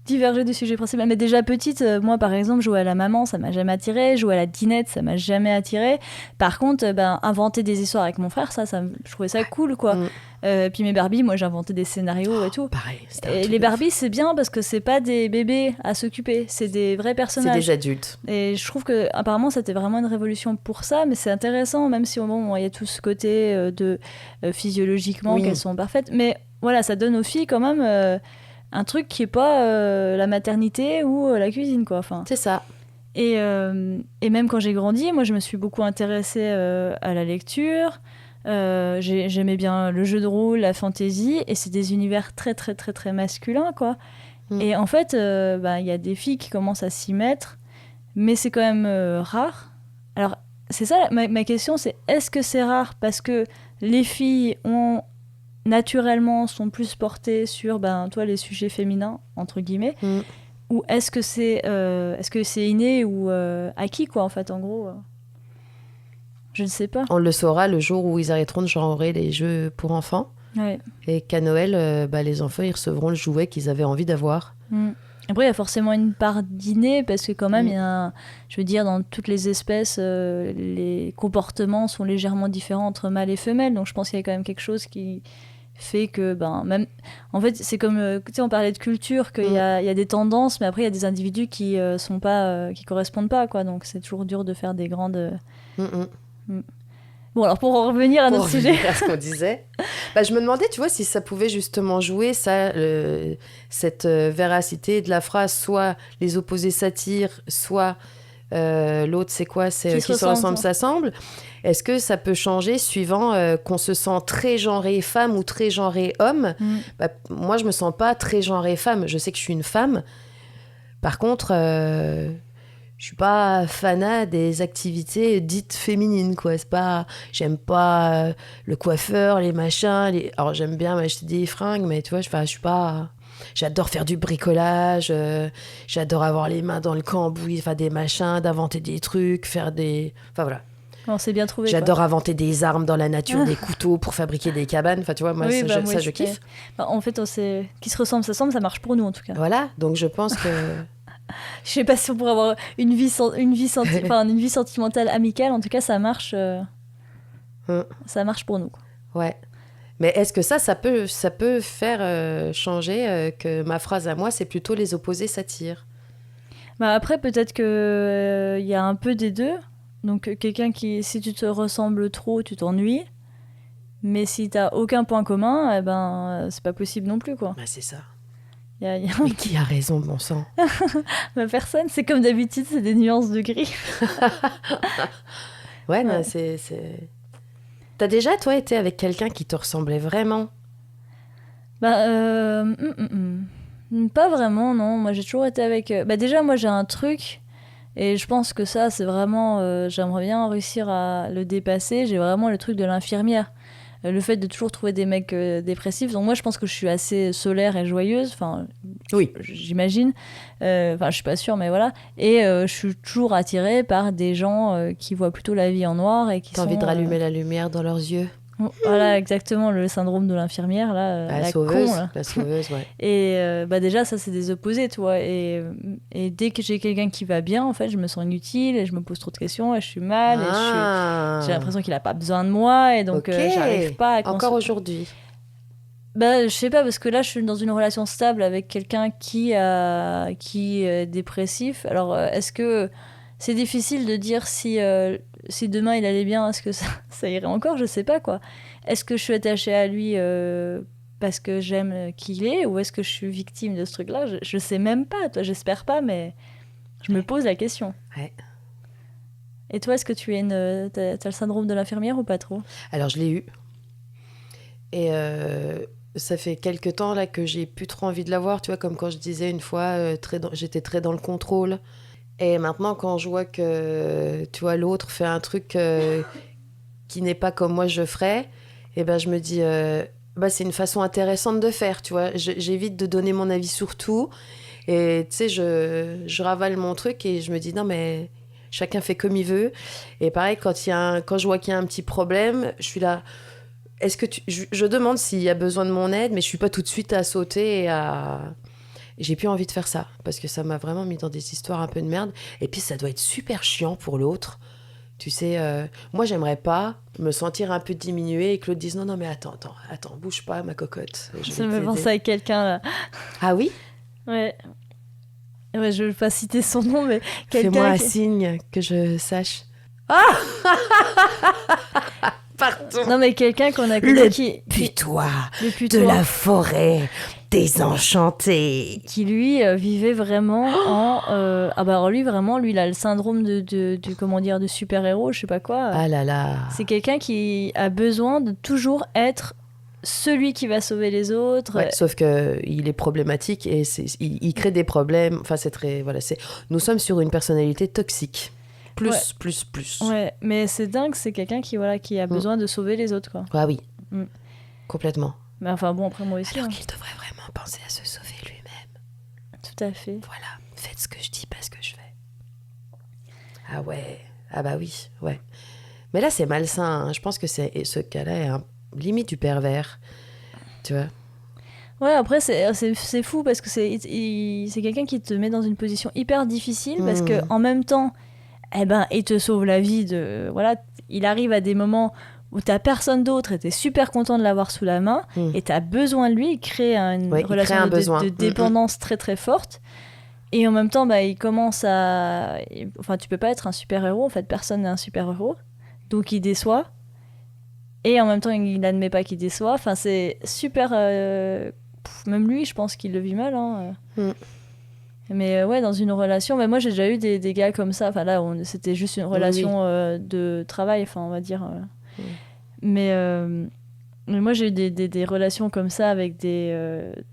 diverger du sujet principal. Mais déjà petite, moi par exemple, jouer à la maman, ça m'a jamais attiré. Jouer à la dinette, ça m'a jamais attiré. Par contre, inventer des histoires avec mon frère, je trouvais ça cool, quoi. Puis mes Barbies, moi j'inventais des scénarios et tout. Pareil. Et les Barbies, c'est bien parce que c'est pas des bébés à s'occuper, c'est des vrais personnages. C'est des adultes. Et je trouve que apparemment c'était vraiment une révolution pour ça, mais c'est intéressant, même si au moment il y a tout ce côté physiologiquement qu'elles sont parfaites. Mais voilà, ça donne aux filles quand même un truc qui est pas la maternité ou la cuisine, quoi. Enfin, c'est ça. Et même quand j'ai grandi, moi je me suis beaucoup intéressée à la lecture. J'aimais bien le jeu de rôle, la fantasy, et c'est des univers très très très très masculins, quoi. Et en fait, y a des filles qui commencent à s'y mettre, mais c'est quand même rare. Alors c'est ça ma question, c'est est-ce que c'est rare parce que les filles naturellement sont plus portées sur les sujets féminins entre guillemets, ou est-ce que c'est inné ou acquis, quoi, en fait, en gros. Je ne sais pas. On le saura le jour où ils arrêteront de genrer les jeux pour enfants. Ouais. Et qu'à Noël, les enfants, ils recevront le jouet qu'ils avaient envie d'avoir. Après, il y a forcément une part d'inné, parce que quand même, il y a je veux dire, dans toutes les espèces, les comportements sont légèrement différents entre mâles et femelles. Donc je pense qu'il y a quand même quelque chose qui fait que, même... En fait, c'est comme, tu sais, on parlait de culture, qu'il y a des tendances, mais après, il y a des individus qui sont pas, qui correspondent pas, quoi. Donc c'est toujours dur de faire des grandes... Bon, alors pour en revenir à notre sujet. À ce qu'on disait, je me demandais, tu vois, si ça pouvait justement jouer ça, cette véracité de la phrase, soit les opposés s'attirent, soit l'autre, c'est quoi, c'est qui se ressemble s'assemble. Est-ce que ça peut changer suivant qu'on se sent très genré femme ou très genré homme? Moi, je me sens pas très genré femme. Je sais que je suis une femme. Par contre... je suis pas fanat des activités dites féminines, quoi. C'est pas... J'aime pas le coiffeur, les machins. Alors, j'aime bien m'acheter des fringues, mais tu vois, je suis pas... J'adore faire du bricolage, j'adore avoir les mains dans le cambouis, faire des machins, d'inventer des trucs, faire des... Enfin, voilà. On s'est bien trouvé. J'adore inventer des armes dans la nature, des couteaux pour fabriquer des cabanes. Enfin, tu vois, moi, je kiffe. En fait, qui se ressemble, ça marche pour nous, en tout cas. Voilà, donc je pense que... Je sais pas si on pourrait avoir une vie sentimentale amicale. En tout cas, ça marche. Ça marche pour nous, quoi. Ouais. Mais est-ce que ça peut faire changer que ma phrase à moi, c'est plutôt les opposés s'attirent? Après, peut-être que y a un peu des deux. Donc, quelqu'un qui, si tu te ressembles trop, tu t'ennuies. Mais si t'as aucun point commun, c'est pas possible non plus, quoi. C'est ça. Mais qui a raison, bon sang? Personne, c'est comme d'habitude, c'est des nuances de gris. Ouais. Non, c'est... T'as déjà, toi, été avec quelqu'un qui te ressemblait vraiment? Pas vraiment, non. Moi, j'ai toujours été avec... déjà, moi, j'ai un truc, et je pense que ça, c'est vraiment... j'aimerais bien réussir à le dépasser. J'ai vraiment le truc de l'infirmière. Le fait de toujours trouver des mecs dépressifs. Donc moi, je pense que je suis assez solaire et joyeuse. Enfin, oui, j'imagine. Enfin, je suis pas sûre, mais voilà. Et je suis toujours attirée par des gens qui voient plutôt la vie en noir et qui T'as envie de rallumer la lumière dans leurs yeux. Voilà, exactement, le syndrome de l'infirmière, là, la sauveuse, ouais. Et déjà, ça, c'est des opposés, tu vois. Et dès que j'ai quelqu'un qui va bien, en fait, je me sens inutile et je me pose trop de questions et je suis mal et j'ai l'impression qu'il a pas besoin de moi et donc j'arrive pas à... Encore aujourd'hui? Je sais pas, parce que là, je suis dans une relation stable avec quelqu'un qui est dépressif. Alors, est-ce que... C'est difficile de dire si demain il allait bien, est-ce que ça irait encore? Je sais pas, quoi. Est-ce que je suis attachée à lui parce que j'aime qui il est, ou est-ce que je suis victime de ce truc-là? Je sais même pas, toi, j'espère pas, mais je me pose la question. Ouais. Et toi, est-ce que tu t'as le syndrome de l'infirmière ou pas trop? Alors, je l'ai eu. Et ça fait quelques temps là que j'ai plus trop envie de l'avoir, tu vois, comme quand je disais une fois, j'étais très dans le contrôle. Et maintenant, quand je vois que, tu vois, l'autre fait un truc qui n'est pas comme moi je ferais, et je me dis, c'est une façon intéressante de faire, tu vois. J'évite de donner mon avis sur tout. Et tu sais, je ravale mon truc et je me dis, non, mais chacun fait comme il veut. Et pareil, quand je vois qu'il y a un petit problème, je suis là. Est-ce que je demande s'il y a besoin de mon aide, mais je suis pas tout de suite à sauter J'ai plus envie de faire ça parce que ça m'a vraiment mis dans des histoires un peu de merde. Et puis ça doit être super chiant pour l'autre. Tu sais, moi j'aimerais pas me sentir un peu diminuée et que l'autre dise non, mais attends, bouge pas ma cocotte. Ça me fait penser à quelqu'un là. Ah oui? Ouais. Ouais, je vais pas citer son nom, mais quelqu'un. Fais-moi un signe que je sache. Ah Pardon. Non, mais quelqu'un qu'on a connu Putois le de putois, la forêt désenchantée. qui lui vivait vraiment en. Ah bah alors lui vraiment, lui il a le syndrome du comment dire de super-héros, je sais pas quoi. Ah là là. C'est quelqu'un qui a besoin de toujours être celui qui va sauver les autres. Ouais, sauf que il est problématique et il crée des problèmes. Enfin, c'est très voilà. Nous sommes sur une personnalité toxique. Plus. Ouais, mais c'est dingue, c'est quelqu'un qui a besoin de sauver les autres, quoi. Ah oui, Mm. complètement. Mais enfin bon, après moi aussi. Alors hein. qu'il devrait vraiment penser à se sauver lui-même. Tout à fait. Voilà, faites ce que je dis, pas ce que je fais. Ah ouais, ah bah oui, ouais. Mais là, c'est malsain. Hein. Je pense que ce cas-là est limite du pervers. Tu vois? Ouais, après c'est fou parce que c'est quelqu'un qui te met dans une position hyper difficile parce que en même temps, eh ben, il te sauve la vie voilà, il arrive à des moments où t'as personne d'autre et t'es super content de l'avoir sous la main et t'as besoin de lui, il crée une relation de dépendance très très forte et en même temps bah, il commence enfin tu peux pas être un super-héros, en fait personne n'est un super-héros, donc il déçoit et en même temps il n'admet pas qu'il déçoit, enfin c'est super même lui je pense qu'il le vit mal hein. Mais ouais, dans une relation, bah moi j'ai déjà eu des gars comme ça. Enfin là, c'était juste une relation de travail, enfin on va dire. Mais moi j'ai eu des relations comme ça avec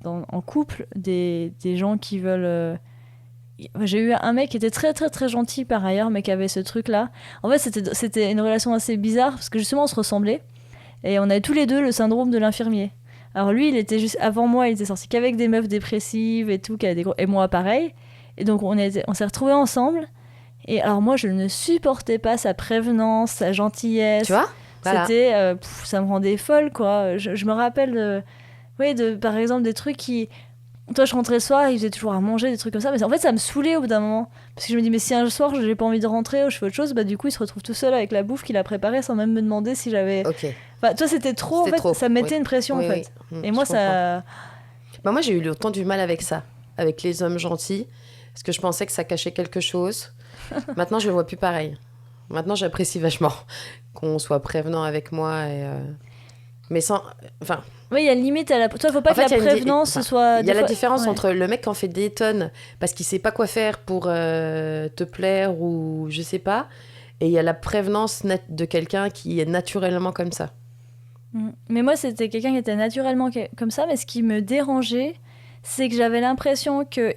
en couple, des gens qui veulent. J'ai eu un mec qui était très très très gentil par ailleurs, mais qui avait ce truc-là. En fait, c'était une relation assez bizarre parce que justement on se ressemblait et on avait tous les deux le syndrome de l'infirmier. Alors lui, il était juste avant moi, il était sorti qu'avec des meufs dépressives et tout, qui avaient et moi pareil. Et donc on s'est retrouvés ensemble. Et alors moi, je ne supportais pas sa prévenance, sa gentillesse. Tu vois? Voilà. C'était, ça me rendait folle quoi. Je me rappelle, par exemple des trucs qui, toi je rentrais le soir, il faisait toujours à manger, des trucs comme ça. Mais en fait, ça me saoulait au bout d'un moment, parce que je me dis mais si un soir j'ai pas envie de rentrer ou je fais autre chose, bah du coup il se retrouve tout seul avec la bouffe qu'il a préparée sans même me demander si j'avais. Ok. Enfin, toi, c'était trop, en fait, ça me mettait une pression, en fait. Et moi, ça... Bah, moi, j'ai eu autant du mal avec ça, avec les hommes gentils, parce que je pensais que ça cachait quelque chose. Maintenant, je le vois plus pareil. Maintenant, j'apprécie vachement qu'on soit prévenant avec moi, mais sans... Enfin... Oui, il y a une limite à la... Toi, faut pas que la prévenance soit... Il y a la différence entre le mec qui en fait des tonnes parce qu'il sait pas quoi faire pour te plaire ou je sais pas, et il y a la prévenance de quelqu'un qui est naturellement comme ça. Mais moi, c'était quelqu'un qui était naturellement comme ça, mais ce qui me dérangeait, c'est que j'avais l'impression que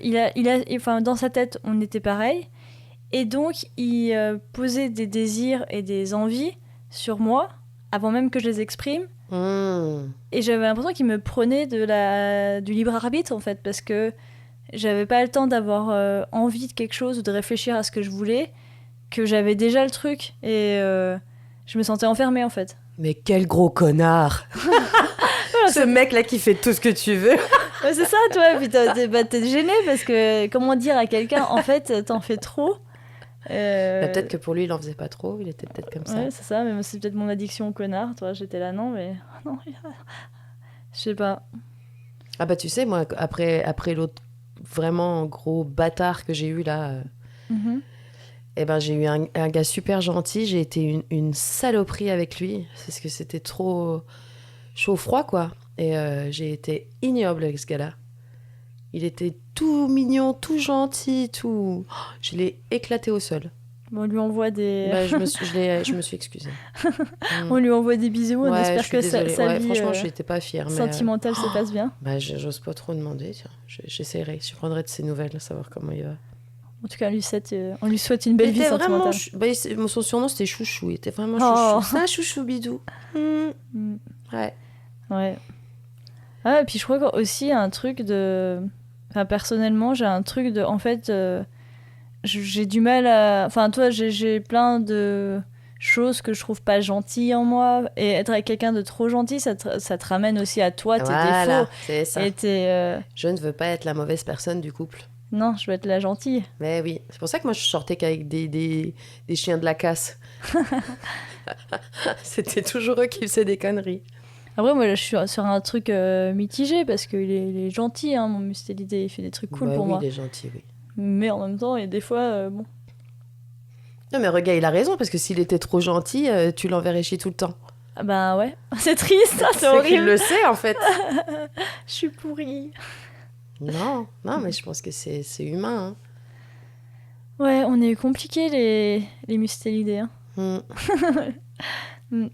enfin, dans sa tête, on était pareil, et donc il posait des désirs et des envies sur moi, avant même que je les exprime, et j'avais l'impression qu'il me prenait du libre arbitre, en fait, parce que j'avais pas le temps d'avoir envie de quelque chose ou de réfléchir à ce que je voulais, que j'avais déjà le truc, et je me sentais enfermée, en fait. Mais quel gros connard. Ce mec-là qui fait tout ce que tu veux. Ouais, c'est ça, toi. Puis t'es gênée parce que comment dire à quelqu'un, en fait, t'en fais trop. Peut-être que pour lui, il en faisait pas trop. Il était peut-être comme ça. Ouais, c'est ça. Mais c'est peut-être mon addiction au connard. Toi, j'étais là, non, mais... Non, je sais pas. Ah bah tu sais, moi, après l'autre vraiment gros bâtard que j'ai eu là... Eh ben, j'ai eu un gars super gentil, j'ai été une saloperie avec lui, parce que c'était trop chaud-froid, quoi. Et j'ai été ignoble avec ce gars-là. Il était tout mignon, tout gentil, tout... Oh, je l'ai éclaté au sol. Bon, on lui envoie des... Bah, je me suis excusée. On lui envoie des bisous, on espère que sa vie franchement, je n'étais pas fière. Sentimentale se passe bien. Bah, j'ose pas trop demander, tiens. J'essaierai, je prendrai de ses nouvelles, savoir comment il va. En tout cas, on lui souhaite une belle vie sentimentale. Son surnom, c'était Chouchou. Il était vraiment chouchou. C'est un chouchou bidou. Ouais. Ouais. Ah, et puis je crois qu'aussi, il y a un truc de... Enfin, personnellement, j'ai un truc de... En fait, j'ai du mal à... Enfin, toi, j'ai plein de... choses que je trouve pas gentilles en moi. Et être avec quelqu'un de trop gentil, ça te ramène aussi à toi, tes Voilà, défauts. c'est ça. Et Je ne veux pas être la mauvaise personne du couple. Non, je veux être la gentille. Mais oui, c'est pour ça que moi je sortais qu'avec des chiens de la casse. C'était toujours eux qui faisaient des conneries. Après, moi, je suis sur un truc mitigé parce qu'il est gentil, hein, mon Mustélidé. Il fait des trucs cool Bah pour oui, moi. il est gentil, oui. Mais en même temps, et des fois, bon. Non mais regarde, il a raison, parce que s'il était trop gentil, tu l'enverrais chier tout le temps. Ah bah ouais, c'est triste, hein, c'est qu'il horrible. le sait en fait. Je suis pourrie. Non, mais je pense que c'est humain. Ouais, on est compliqués les Mustélidés. Hein. Mm.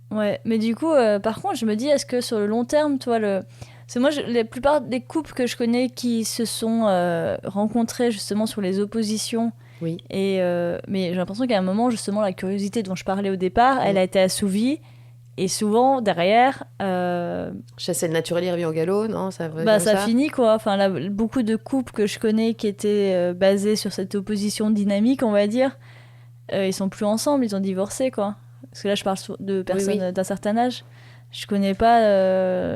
Ouais, mais du coup, par contre, je me dis, est-ce que sur le long terme, toi, c'est moi, la plupart des couples que je connais qui se sont rencontrés justement sur les oppositions. Oui. Et mais j'ai l'impression qu'à un moment, justement, la curiosité dont je parlais au départ, elle a été assouvie. Et souvent, derrière... Chasser le naturel, il revient au galop, non ça finit, quoi. Enfin, là, beaucoup de couples que je connais qui étaient basés sur cette opposition dynamique, on va dire, ils sont plus ensemble, ils ont divorcé, quoi. Parce que là, je parle de personnes d'un certain âge. Je connais pas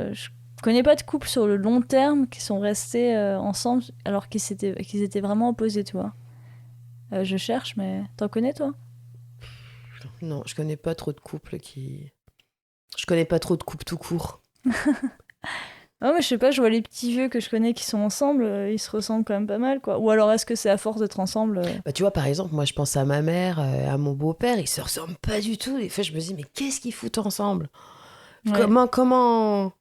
de couples sur le long terme qui sont restés ensemble alors qu'ils étaient vraiment opposés, tu vois. Je cherche, mais t'en connais, toi? Non, je connais pas trop de couples qui... Je connais pas trop de couples tout court. Non, mais je sais pas, je vois les petits vieux que je connais qui sont ensemble, ils se ressemblent quand même pas mal, quoi. Ou alors est-ce que c'est à force d'être ensemble Bah, tu vois, par exemple, moi je pense à ma mère, à mon beau-père, ils se ressemblent pas du tout. Des fois, je me dis, mais qu'est-ce qu'ils foutent ensemble? Ouais. Comment...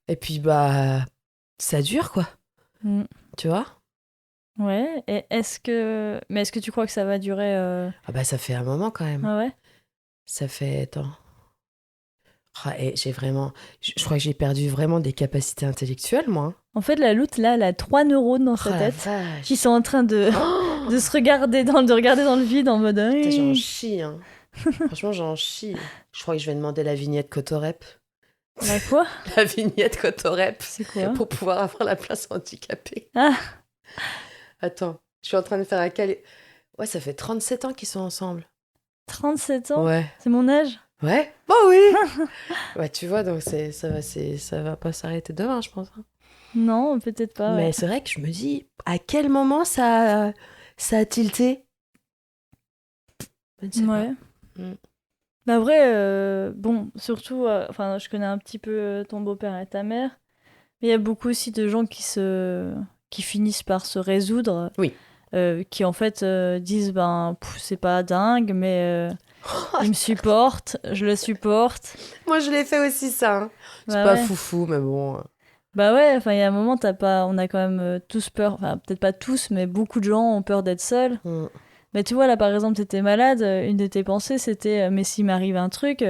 Et puis, bah, ça dure, quoi. Tu vois? Ouais, et est-ce que tu crois que ça va durer Ah bah, ça fait un moment, quand même. Ah ouais? Ça fait... Attends... Ah, et j'ai vraiment... Je crois que j'ai perdu vraiment des capacités intellectuelles, moi. En fait, la loutre, là, elle a 3 neurones dans sa tête qui sont en train de se regarder de regarder dans le vide en mode... Putain, j'en chie, hein. Franchement, j'en chie. Je crois que je vais demander la vignette Cotorep. La quoi? La vignette Cotorep. C'est quoi? Pour pouvoir avoir la place handicapée. Ah. Attends, je suis en train de faire un calé. Ouais, ça fait 37 ans qu'ils sont ensemble. 37 ans? Ouais. C'est mon âge? Ouais. Bah oui. Ouais, tu vois, donc ça va pas s'arrêter demain, je pense. Non, peut-être pas. Mais ouais. c'est vrai que je me dis, à quel moment ça a tilté? Je ne sais Ouais. pas. Bah vrai, bon, surtout, enfin, je connais un petit peu ton beau-père et ta mère, mais il y a beaucoup aussi de gens qui finissent par se résoudre, Oui. qui en fait disent, ben, c'est pas dingue, mais il me supporte, je le supporte. Moi, je l'ai fait aussi, ça. Hein. C'est Bah pas ouais. foufou, mais bon. Bah ouais, enfin, il y a un moment, on a quand même tous peur, enfin, peut-être pas tous, mais beaucoup de gens ont peur d'être seuls. Mais tu vois, là, par exemple, t'étais malade, une de tes pensées, c'était mais s'il m'arrive un truc,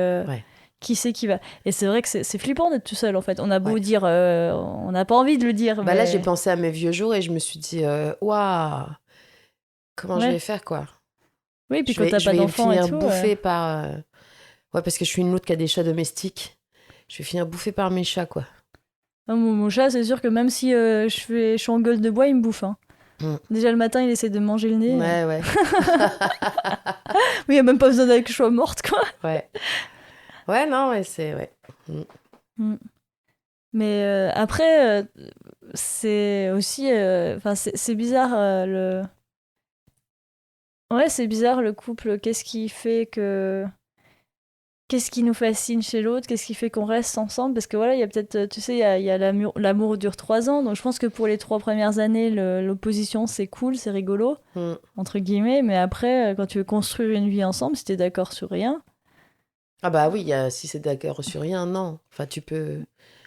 qui c'est qui va? Et c'est vrai que c'est flippant d'être tout seul, en fait. On a beau dire, on n'a pas envie de le dire. Bah mais... là, j'ai pensé à mes vieux jours et je me suis dit, waouh, comment je vais faire, quoi? Oui, puis quand t'as pas d'enfant et tout. Je vais finir bouffée par... Ouais, parce que je suis une loutre qui a des chats domestiques. Je vais finir bouffée par mes chats, quoi. Ah, mon chat, c'est sûr que même si je suis en gueule de bois, il me bouffe. Hein. Déjà le matin, il essaie de manger le nez. Ouais. Oui, il n'y a même pas besoin que je sois morte, quoi. Ouais. Ouais, non, mais c'est... Ouais. Mais après, c'est aussi... Enfin, c'est bizarre, le... Ouais, c'est bizarre, le couple. Qu'est-ce qui fait que... Qu'est-ce qui nous fascine chez l'autre? Qu'est-ce qui fait qu'on reste ensemble? Parce que voilà, il y a peut-être... Tu sais, il y a l'amour dure 3 ans. Donc je pense que pour les 3 premières années, l'opposition, c'est cool, c'est rigolo, entre guillemets. Mais après, quand tu veux construire une vie ensemble, si t'es d'accord sur rien... Ah bah oui, si c'est d'accord sur rien, non. Enfin, tu peux...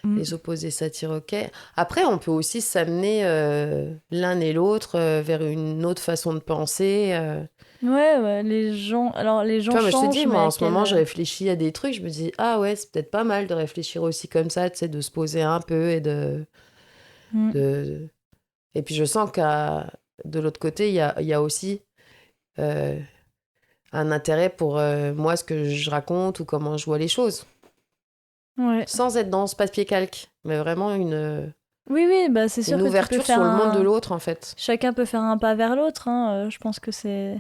Les opposés s'attirent, ok. Après, on peut aussi s'amener l'un et l'autre vers une autre façon de penser. Ouais, les gens... Alors, les gens changent, moi, je te dis, moi, en ce moment, je quel... réfléchis à des trucs. Je me dis, ah ouais, c'est peut-être pas mal de réfléchir aussi comme ça, tu sais, de se poser un peu et de... Et puis, je sens qu'à de l'autre côté, il y a aussi un intérêt pour moi, ce que je raconte ou comment je vois les choses. Ouais. Sans être dans ce papier calque, mais vraiment Oui, bah c'est sûr une que ouverture tu peux faire sur le monde de l'autre, en fait. Chacun peut faire un pas vers l'autre, hein. Je pense que c'est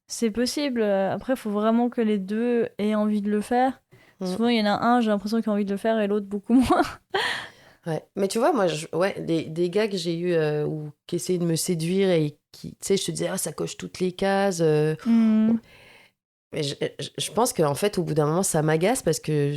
c'est possible. Après, il faut vraiment que les deux aient envie de le faire. Souvent, il y en a un, j'ai l'impression qu'il a envie de le faire et l'autre beaucoup moins. Ouais. Mais tu vois, moi, des gars que j'ai eu ou qui essayaient de me séduire et qui, tu sais, je te disais, ah, ça coche toutes les cases. Hmm. Mais je pense qu'en fait, au bout d'un moment, ça m'agace parce que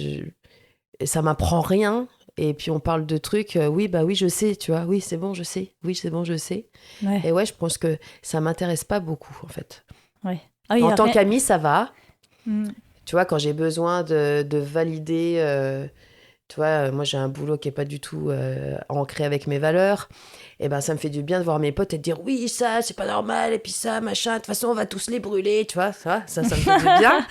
ça m'apprend rien. Et puis, on parle de trucs, oui, bah oui, je sais, tu vois, oui, c'est bon, je sais, oui, c'est bon, je sais. Ouais. Et ouais, je pense que ça m'intéresse pas beaucoup, en fait. Ouais. Ah oui, En y a tant rien- qu'ami, ça va. Hmm. Tu vois, quand j'ai besoin de valider, tu vois, moi j'ai un boulot qui est pas du tout ancré avec mes valeurs, et ben ça me fait du bien de voir mes potes et de dire oui, ça c'est pas normal, et puis ça, machin, de toute façon on va tous les brûler, tu vois, ça me fait du bien.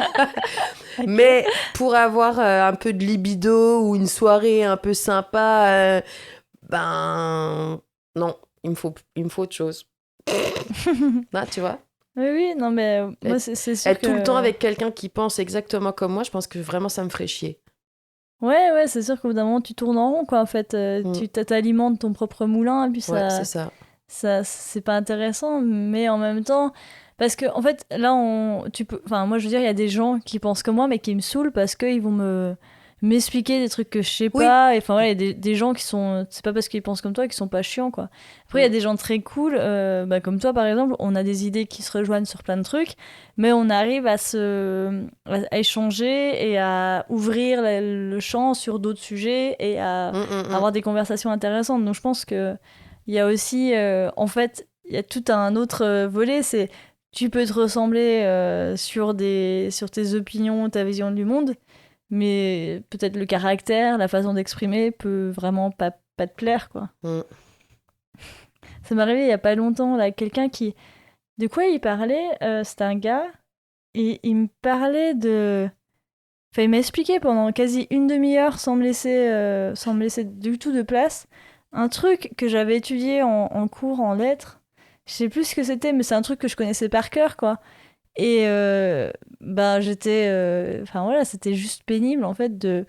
Mais pour avoir un peu de libido ou une soirée un peu sympa, ben non, il me faut autre chose. Là, tu vois. Oui, oui, non, mais moi, c'est sûr Être que... tout le temps avec quelqu'un qui pense exactement comme moi, je pense que vraiment ça me ferait chier. Ouais, ouais, c'est sûr qu'au bout d'un moment, tu tournes en rond, quoi, en fait. Tu t'alimentes ton propre moulin, et puis Ouais, c'est ça. ça c'est pas intéressant, mais en même temps... Parce que, en fait, là, tu peux... Enfin, moi, je veux dire, il y a des gens qui pensent comme moi, mais qui me saoulent parce qu'ils vont m'expliquer des trucs que je sais Oui. pas. Et enfin, voilà, il y a des gens qui sont... C'est pas parce qu'ils pensent comme toi qu'ils sont pas chiants, quoi. Après, il y a des gens très cool, bah, comme toi, par exemple, on a des idées qui se rejoignent sur plein de trucs, mais on arrive à échanger et à ouvrir le champ sur d'autres sujets et à avoir des conversations intéressantes. Donc, je pense que il y a aussi... en fait, il y a tout un autre volet, c'est... Tu peux te ressembler sur tes opinions, ta vision du monde, mais peut-être le caractère, la façon d'exprimer peut vraiment pas te plaire, quoi. Ça m'est arrivé il y a pas longtemps, là, quelqu'un qui... De quoi il parlait c'était un gars, et il me parlait de... Enfin, il m'a expliqué pendant quasi une demi-heure, sans me laisser du tout de place, un truc que j'avais étudié en cours, en lettres. Je sais plus ce que c'était, mais c'est un truc que je connaissais par cœur, quoi. Et bah, j'étais... Enfin, voilà, c'était juste pénible, en fait, de...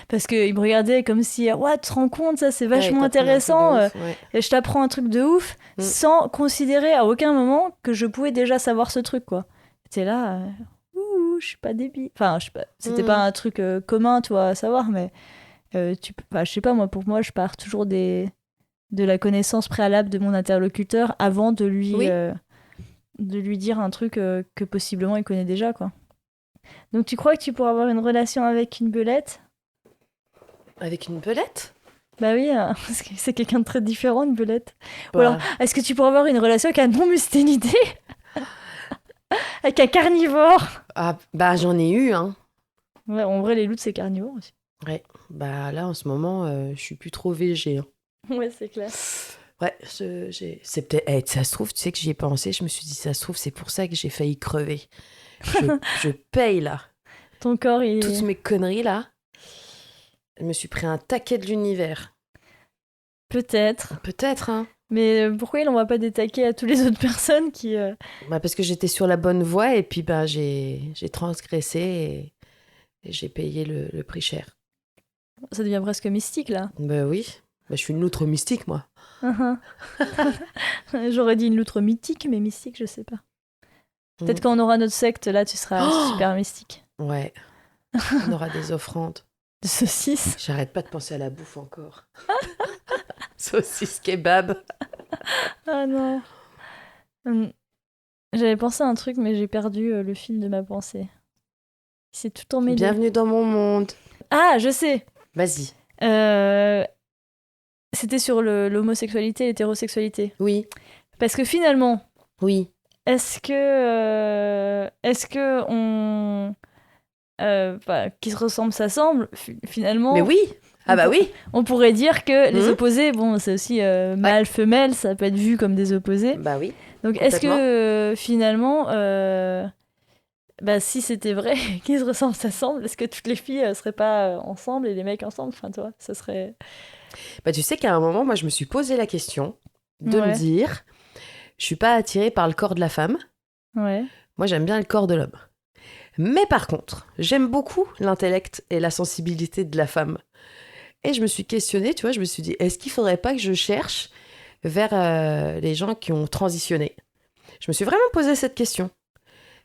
Parce qu'il me regardait comme si, ouais, tu te rends compte, ça c'est vachement intéressant, et je t'apprends un truc de ouf, sans considérer à aucun moment que je pouvais déjà savoir ce truc, quoi. T'es là, ouh, je suis pas débile. Enfin, je sais pas, c'était pas un truc commun, tu vois, à savoir, mais enfin, je sais pas, moi, pour moi, je pars toujours de la connaissance préalable de mon interlocuteur avant de lui dire un truc que possiblement il connaît déjà, quoi. Donc tu crois que tu pourras avoir une relation avec une belette ? Avec une belette ? Bah oui, parce que c'est quelqu'un de très différent, une belette. Bah. Ou alors, est-ce que tu pourras avoir une relation avec un non-mustélidé ? Avec un carnivore ? Ah, bah j'en ai eu, hein. Ouais, en vrai, les loups, c'est carnivore aussi. Ouais, bah là en ce moment, je suis plus trop végé. Hein. Ouais, c'est clair. Ouais, c'est peut-être... ça se trouve, tu sais que j'y ai pensé, je me suis dit, ça se trouve, c'est pour ça que j'ai failli crever. Je paye, là. Ton corps, il... Toutes mes conneries, là. Je me suis pris un taquet de l'univers. Peut-être. Peut-être, hein. Mais pourquoi il n'envoie pas des taquets à toutes les autres personnes qui... Bah parce que j'étais sur la bonne voie et puis bah, j'ai transgressé et j'ai payé le prix cher. Ça devient presque mystique, là. Bah oui, bah, je suis une loutre mystique, moi. J'aurais dit une loutre mythique, mais mystique, je sais pas. Peut-être quand on aura notre secte, là, tu seras super mystique. Ouais, on aura des offrandes. De saucisses. J'arrête pas de penser à la bouffe encore. Saucisse kebab. Ah non. J'avais pensé à un truc, mais j'ai perdu le fil de ma pensée. C'est tout emmêlé. Bienvenue dans mon monde. Ah, je sais. Vas-y. C'était sur l'homosexualité et l'hétérosexualité. Oui. Parce que finalement... Oui. Est-ce que on... qui se ressemblent s'assemblent, finalement... Mais oui. Ah bah oui. On pourrait dire que les opposés, bon, c'est aussi mâle, femelle, ça peut être vu comme des opposés. Bah oui. Donc est-ce que finalement, si c'était vrai qu'ils se ressemblent, s'assemblent, est-ce que toutes les filles seraient pas ensemble et les mecs ensemble ? Enfin, toi, ça serait... Bah tu sais qu'à un moment, moi, je me suis posé la question de me dire, je suis pas attirée par le corps de la femme. Ouais. Moi, j'aime bien le corps de l'homme. Mais par contre, j'aime beaucoup l'intellect et la sensibilité de la femme. Et je me suis questionnée, tu vois, je me suis dit, est-ce qu'il faudrait pas que je cherche vers les gens qui ont transitionné ? Je me suis vraiment posé cette question.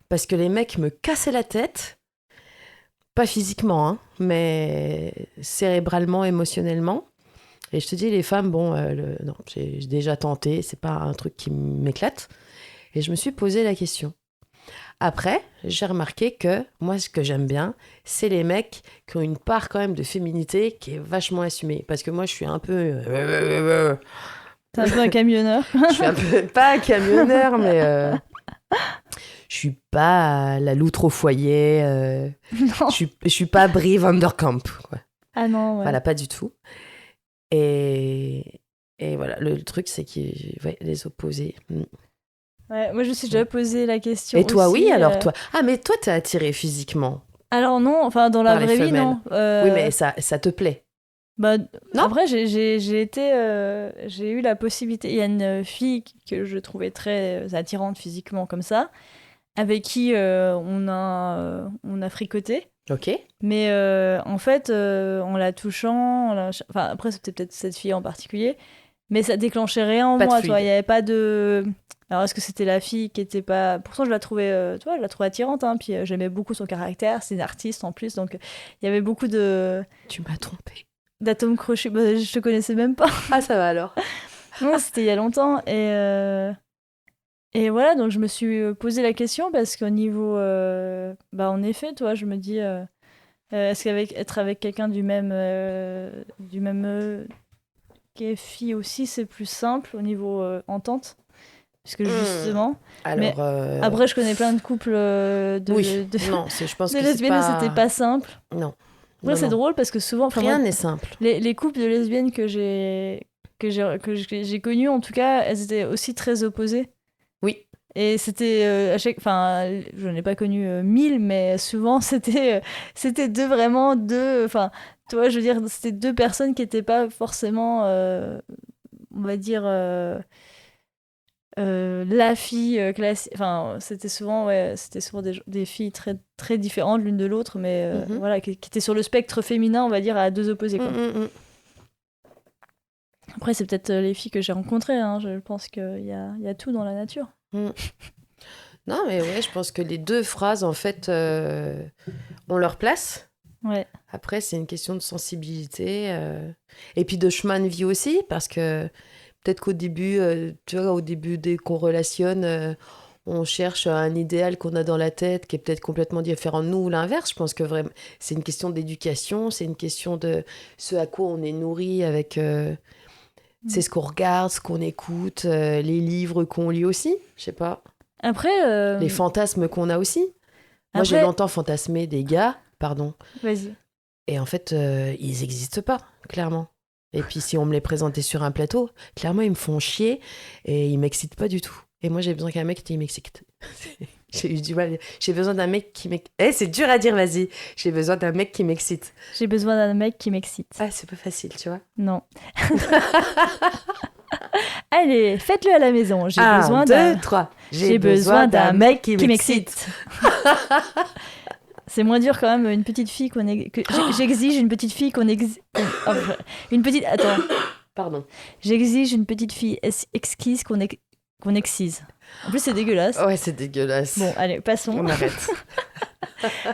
Parce que les mecs me cassaient la tête. Pas physiquement, hein, mais cérébralement, émotionnellement. Et je te dis, les femmes, bon, non, j'ai déjà tenté, c'est pas un truc qui m'éclate. Et je me suis posé la question. Après, j'ai remarqué que moi, ce que j'aime bien, c'est les mecs qui ont une part quand même de féminité qui est vachement assumée. Parce que moi, je suis un peu... T'es un peu un camionneur. Je suis un peu... Pas un camionneur, mais... Je suis pas la loutre au foyer. Non. Je suis pas Brie Van Der Kamp, quoi. Ah non, ouais. Voilà, pas du tout. Et voilà, le truc, c'est que les opposés. Ouais, moi, je me suis déjà posé la question. Et toi, aussi, oui, alors toi. Ah, mais toi, t'es attiré physiquement. Alors non, enfin, dans la Par les vraie vie, femelles. non. Oui, mais ça te plaît. Bah, Non. après, j'ai été, j'ai eu la possibilité. Il y a une fille que je trouvais très attirante physiquement comme ça, avec qui on a fricoté. Ok. Mais en fait, en la touchant, enfin après c'était peut-être cette fille en particulier, mais ça déclenchait rien en Pas de moi, fluide. toi. Il y avait pas de. Alors est-ce que c'était la fille qui était pas. Pourtant je la trouvais, tu vois, je la trouvais attirante, hein. Puis j'aimais beaucoup son caractère. C'est une artiste en plus, donc il y avait beaucoup Tu m'as trompée. d'atomes crochus. Bah, je te connaissais même pas. Ah, ça va alors. Non, c'était il y a longtemps et voilà, donc je me suis posé la question parce qu'au niveau, bah en effet, toi, je me dis. Est-ce qu'être avec quelqu'un du même qui est fille aussi, c'est plus simple au niveau entente? Parce que justement. Alors. Après, je connais plein de couples Oui. Non, je pense de que lesbiennes où c'est pas... c'était pas simple. Non. Après, Non, c'est non. drôle parce que souvent. Enfin, Rien moi, n'est simple. les couples de lesbiennes que j'ai connus, en tout cas, elles étaient aussi très opposées. Oui. Et c'était à chaque. Enfin, je n'ai pas connu 1000, mais souvent, c'était vraiment deux. Enfin, tu vois, je veux dire, c'était deux personnes qui n'étaient pas forcément, on va dire, la fille classique. Enfin, c'était souvent des filles très, très différentes l'une de l'autre, mais Mhm. voilà, qui étaient sur le spectre féminin, on va dire, à deux opposés, quoi. Après, c'est peut-être les filles que j'ai rencontrées, hein. Je pense qu'il y a tout dans la nature. Non, mais ouais, je pense que les deux phrases, en fait, ont leur place. Ouais. Après, c'est une question de sensibilité. Et puis de chemin de vie aussi, parce que peut-être qu'au début, tu vois, au début, dès qu'on relationne, on cherche un idéal qu'on a dans la tête qui est peut-être complètement différent de nous ou l'inverse. Je pense que vraiment, c'est une question d'éducation, c'est une question de ce à quoi on est nourri avec... c'est ce qu'on regarde, ce qu'on écoute, les livres qu'on lit aussi, je sais pas. Après... Les fantasmes qu'on a aussi. Moi, j'ai Après- longtemps fantasmé des gars, pardon, Vas-y. et en fait, ils n'existent pas, clairement. Et puis, si on me les présentait sur un plateau, clairement, ils me font chier et ils m'excitent pas du tout. Et moi, j'ai besoin qu'un mec qui m'excite. J'ai eu du mal. J'ai besoin d'un mec qui m'excite. C'est dur à dire, vas-y. J'ai besoin d'un mec qui m'excite. J'ai besoin d'un mec qui m'excite. Ah, c'est pas facile, tu vois. Non. Allez, faites-le à la maison. J'ai Un, besoin deux, d'un... trois. J'ai besoin d'un mec qui m'excite. C'est moins dur quand même, une petite fille j'exige une petite fille qu'on exige... Une petite... Attends. Pardon. J'exige une petite fille exquise qu'on excise. En plus, c'est dégueulasse. Ouais, c'est dégueulasse. Bon, allez, passons. On arrête.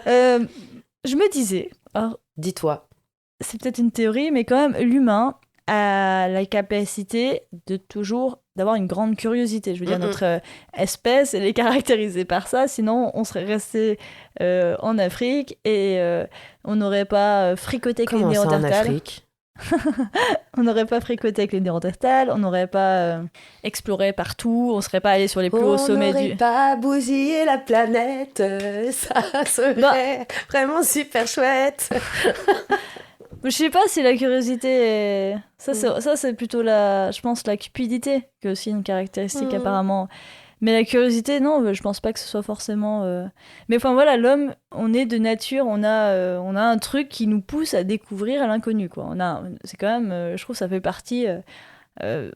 Je me disais... alors, Dis-toi. c'est peut-être une théorie, mais quand même, l'humain a la capacité d'avoir une grande curiosité. Je veux dire, notre espèce, elle est caractérisée par ça, sinon on serait resté en Afrique et on n'aurait pas fricoté avec les Comment ça, en Néandertals. Afrique ? On n'aurait pas fricoté avec les Néandertals, on n'aurait pas exploré partout, on serait pas allé sur les plus hauts sommets On n'aurait pas bousillé la planète, ça serait vraiment super chouette. Je sais pas si la curiosité est... Ça, c'est plutôt je pense, la cupidité, qui est aussi une caractéristique apparemment. Mais la curiosité, non, je pense pas que ce soit forcément... Mais enfin voilà, l'homme, on est de nature, on a un truc qui nous pousse à découvrir l'inconnu, quoi. C'est quand même, je trouve, ça fait partie...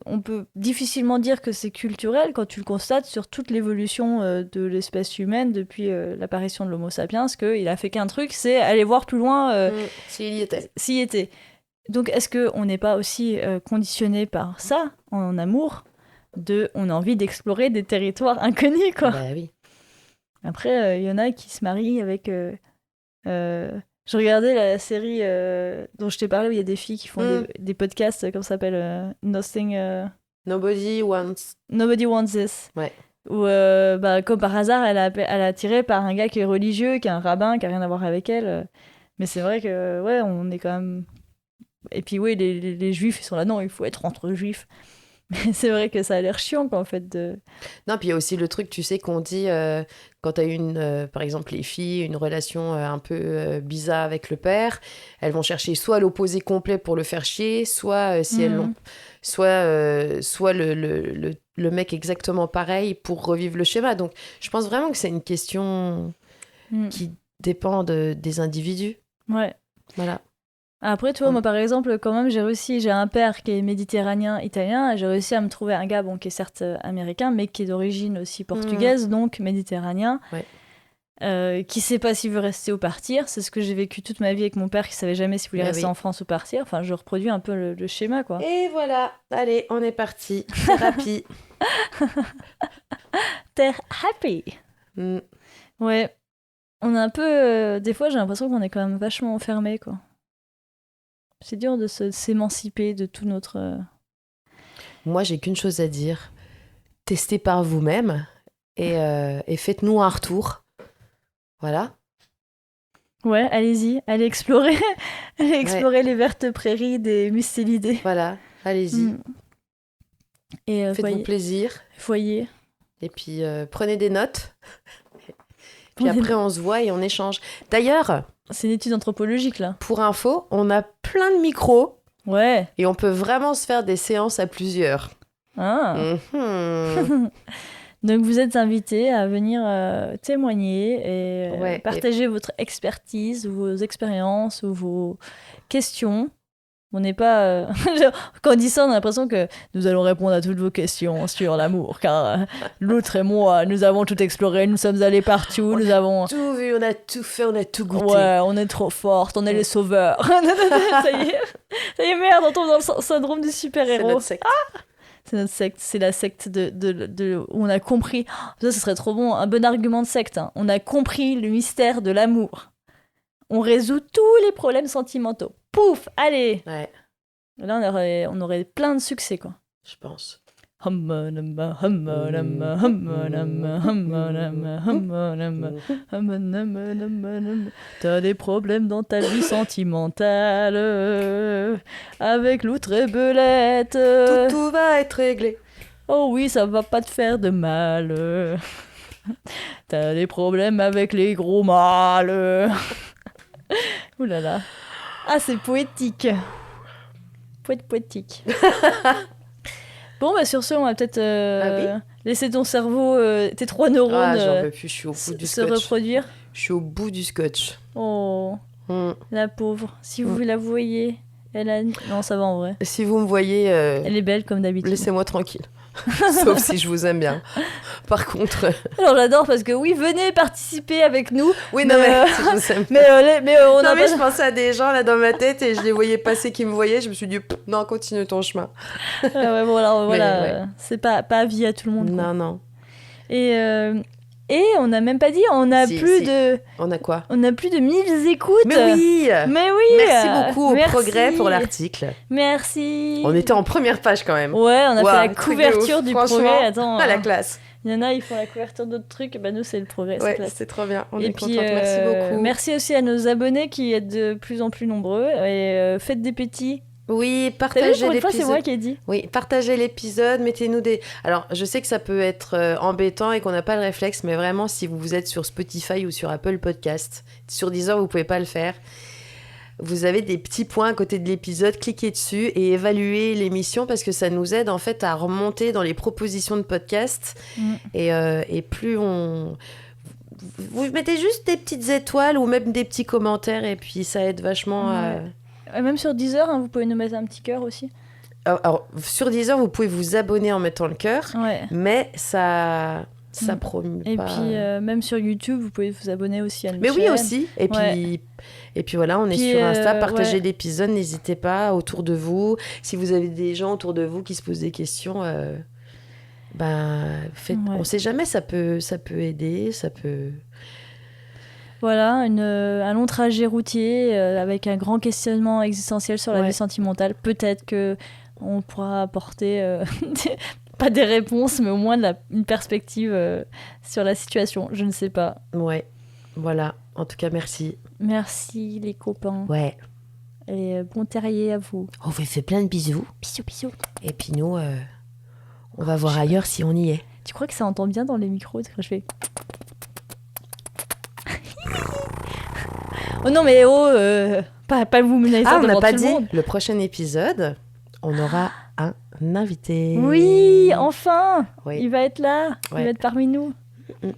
on peut difficilement dire que c'est culturel quand tu le constates sur toute l'évolution de l'espèce humaine depuis l'apparition de l'Homo sapiens, qu'il a fait qu'un truc, c'est aller voir plus loin S'il y était. s'il y était. Donc est-ce qu'on n'est pas aussi conditionné par ça, en amour, on a envie d'explorer des territoires inconnus, quoi. Bah oui. Après, il y en a qui se marient avec... je regardais la série dont je t'ai parlé, où il y a des filles qui font des podcasts, comme ça s'appelle Nobody wants. Nobody Wants This. Ouais. Où, comme par hasard, elle est attirée par un gars qui est religieux, qui est un rabbin, qui a rien à voir avec elle. Mais c'est vrai que, ouais, on est quand même... Et puis, oui, les juifs, ils sont là, non, il faut être entre juifs. Mais c'est vrai que ça a l'air chiant, quoi, en fait, de... Non, puis il y a aussi le truc, tu sais, qu'on dit quand tu as par exemple, les filles, une relation un peu bizarre avec le père, elles vont chercher soit l'opposé complet pour le faire chier, soit si elles l'ont, soit le mec exactement pareil pour revivre le schéma. Donc, je pense vraiment que c'est une question qui dépend des individus. Ouais. Voilà. Après, tu vois, moi, par exemple, quand même, j'ai un père qui est méditerranéen, italien, et j'ai réussi à me trouver un gars, bon, qui est certes américain, mais qui est d'origine aussi portugaise, donc méditerranéen, qui sait pas s'il veut rester ou partir. C'est ce que j'ai vécu toute ma vie avec mon père, qui savait jamais s'il voulait rester en France ou partir. Enfin, je reproduis un peu le schéma, quoi. Et voilà, allez, on est parti. Thérapie. T'es happy. Ouais. On est un peu... des fois, j'ai l'impression qu'on est quand même vachement enfermés, quoi. C'est dur de s'émanciper de tout notre... Moi, j'ai qu'une chose à dire. Testez par vous-même et faites-nous un retour. Voilà. Ouais, allez-y, allez explorer. Allez explorer les vertes prairies des Mustélidés. Voilà, allez-y. Et faites-vous plaisir. Foyer. Et puis, prenez des notes. Puis après, on se voit et on échange. D'ailleurs... C'est une étude anthropologique, là. Pour info, on a plein de micros. Ouais. Et on peut vraiment se faire des séances à plusieurs. Ah. Donc, vous êtes invités à venir témoigner et partager votre expertise, ou vos expériences, ou vos questions. On n'est pas... Quand on dit ça, on a l'impression que nous allons répondre à toutes vos questions sur l'amour, car l'autre et moi, nous avons tout exploré, nous sommes allés partout, nous avons... tout vu, on a tout fait, on a tout goûté. Ouais, on est trop fortes, on est les sauveurs. Ça y est, merde, on tombe dans le syndrome du super-héros. C'est notre secte. C'est notre secte, c'est la secte où on a compris... Ça, ce serait trop bon, un bon argument de secte. Hein. On a compris le mystère de l'amour. On résout tous les problèmes sentimentaux. Pouf, allez. Ouais. Là, on aurait plein de succès, quoi. Je pense. T'as des problèmes dans ta vie sentimentale avec l'outre et belette. Tout va être réglé. Oh oui, ça va pas te faire de mal. T'as des problèmes avec les gros mâles. Ouh là là. Ah, c'est poétique. Poétique. Bon, bah sur ce, on va peut-être laisser ton cerveau, tes 3 neurones, j'en peux plus, je suis au bout du se scotch. reproduire. Je suis au bout du scotch. Oh, la pauvre. Si vous la voyez, non, ça va en vrai. Si vous me voyez... Elle est belle comme d'habitude. Laissez-moi tranquille. Sauf si je vous aime bien. Par contre... Alors j'adore parce que oui, venez participer avec nous. Oui, non, mais si je vous aime mais on non, a mais je pensais à des gens là dans ma tête et je les voyais passer qui me voyaient. Je me suis dit, non, continue ton chemin. Ouais, voilà. C'est pas avis à tout le monde. Quoi. Non. Et on n'a même pas dit, on a de... On a quoi? On a plus de 1000 écoutes. Mais oui. Merci beaucoup au Progrès pour l'article. Merci. On était en première page quand même. Ouais, on a fait la couverture du Progrès. Attends, la classe. Il y en a, ils font la couverture d'autres trucs. Bah, nous, c'est le Progrès. Ouais, c'est trop bien. On est puis, contente. Merci beaucoup. Merci aussi à nos abonnés qui êtes de plus en plus nombreux. Et faites des petits. Oui, partagez l'épisode. Fois, c'est moi qui ai dit. Oui, partagez l'épisode, mettez-nous des... Alors, je sais que ça peut être embêtant et qu'on n'a pas le réflexe, mais vraiment, si vous êtes sur Spotify ou sur Apple Podcast, sur Deezer, vous pouvez pas le faire. Vous avez des petits points à côté de l'épisode, cliquez dessus et évaluez l'émission parce que ça nous aide en fait à remonter dans les propositions de podcast. Et plus on... Vous mettez juste des petites étoiles ou même des petits commentaires et puis ça aide vachement à... Même sur Deezer, vous pouvez nous mettre un petit cœur aussi. Alors, sur Deezer, vous pouvez vous abonner en mettant le cœur, mais ça promue pas. Et puis, même sur YouTube, vous pouvez vous abonner aussi à notre chaîne. Mais oui, aussi. Et puis voilà, on est sur Insta. Partagez l'épisode, n'hésitez pas autour de vous. Si vous avez des gens autour de vous qui se posent des questions, Ouais. Ouais. On sait jamais, ça peut aider, ça peut... Voilà, un long trajet routier avec un grand questionnement existentiel sur la Ouais. vie sentimentale. Peut-être que on pourra apporter pas des réponses, mais au moins une perspective sur la situation. Je ne sais pas. Ouais, voilà. En tout cas, merci. Merci les copains. Ouais. Et bon terrier à vous. On vous fait plein de bisous. Bisous, bisous. Et puis nous, on va voir ailleurs si on y est. Tu crois que ça entend bien dans les micros quand je fais... Oh non mais pas vous menacer Ah, on devant n'a pas tout le dit, monde. le prochain épisode, on aura un invité. Oui, enfin, Oui. il va être là, Ouais. il va être parmi nous. Ouais.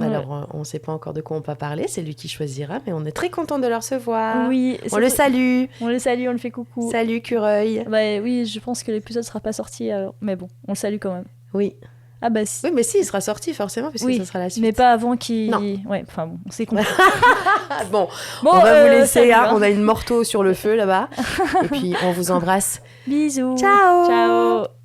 Alors, on ne sait pas encore de quoi on va parler, c'est lui qui choisira, mais on est très content de le recevoir. Oui, On le salue. On le salue, on le fait coucou. Salut, Cureuil. Bah oui, je pense que l'épisode sera pas sorti, alors... mais bon, on le salue quand même. Oui. Ah bah si. Oui, mais si, il sera sorti forcément, puisque Oui, ça sera la suite. mais pas avant qu'il... Non. Ouais, enfin bon, on s'est compris. Ah, bon, Bon, on va vous laisser, salut, hein. hein. On a une morteau sur le feu là-bas. Et puis, on vous embrasse. Bisous. Ciao. Ciao.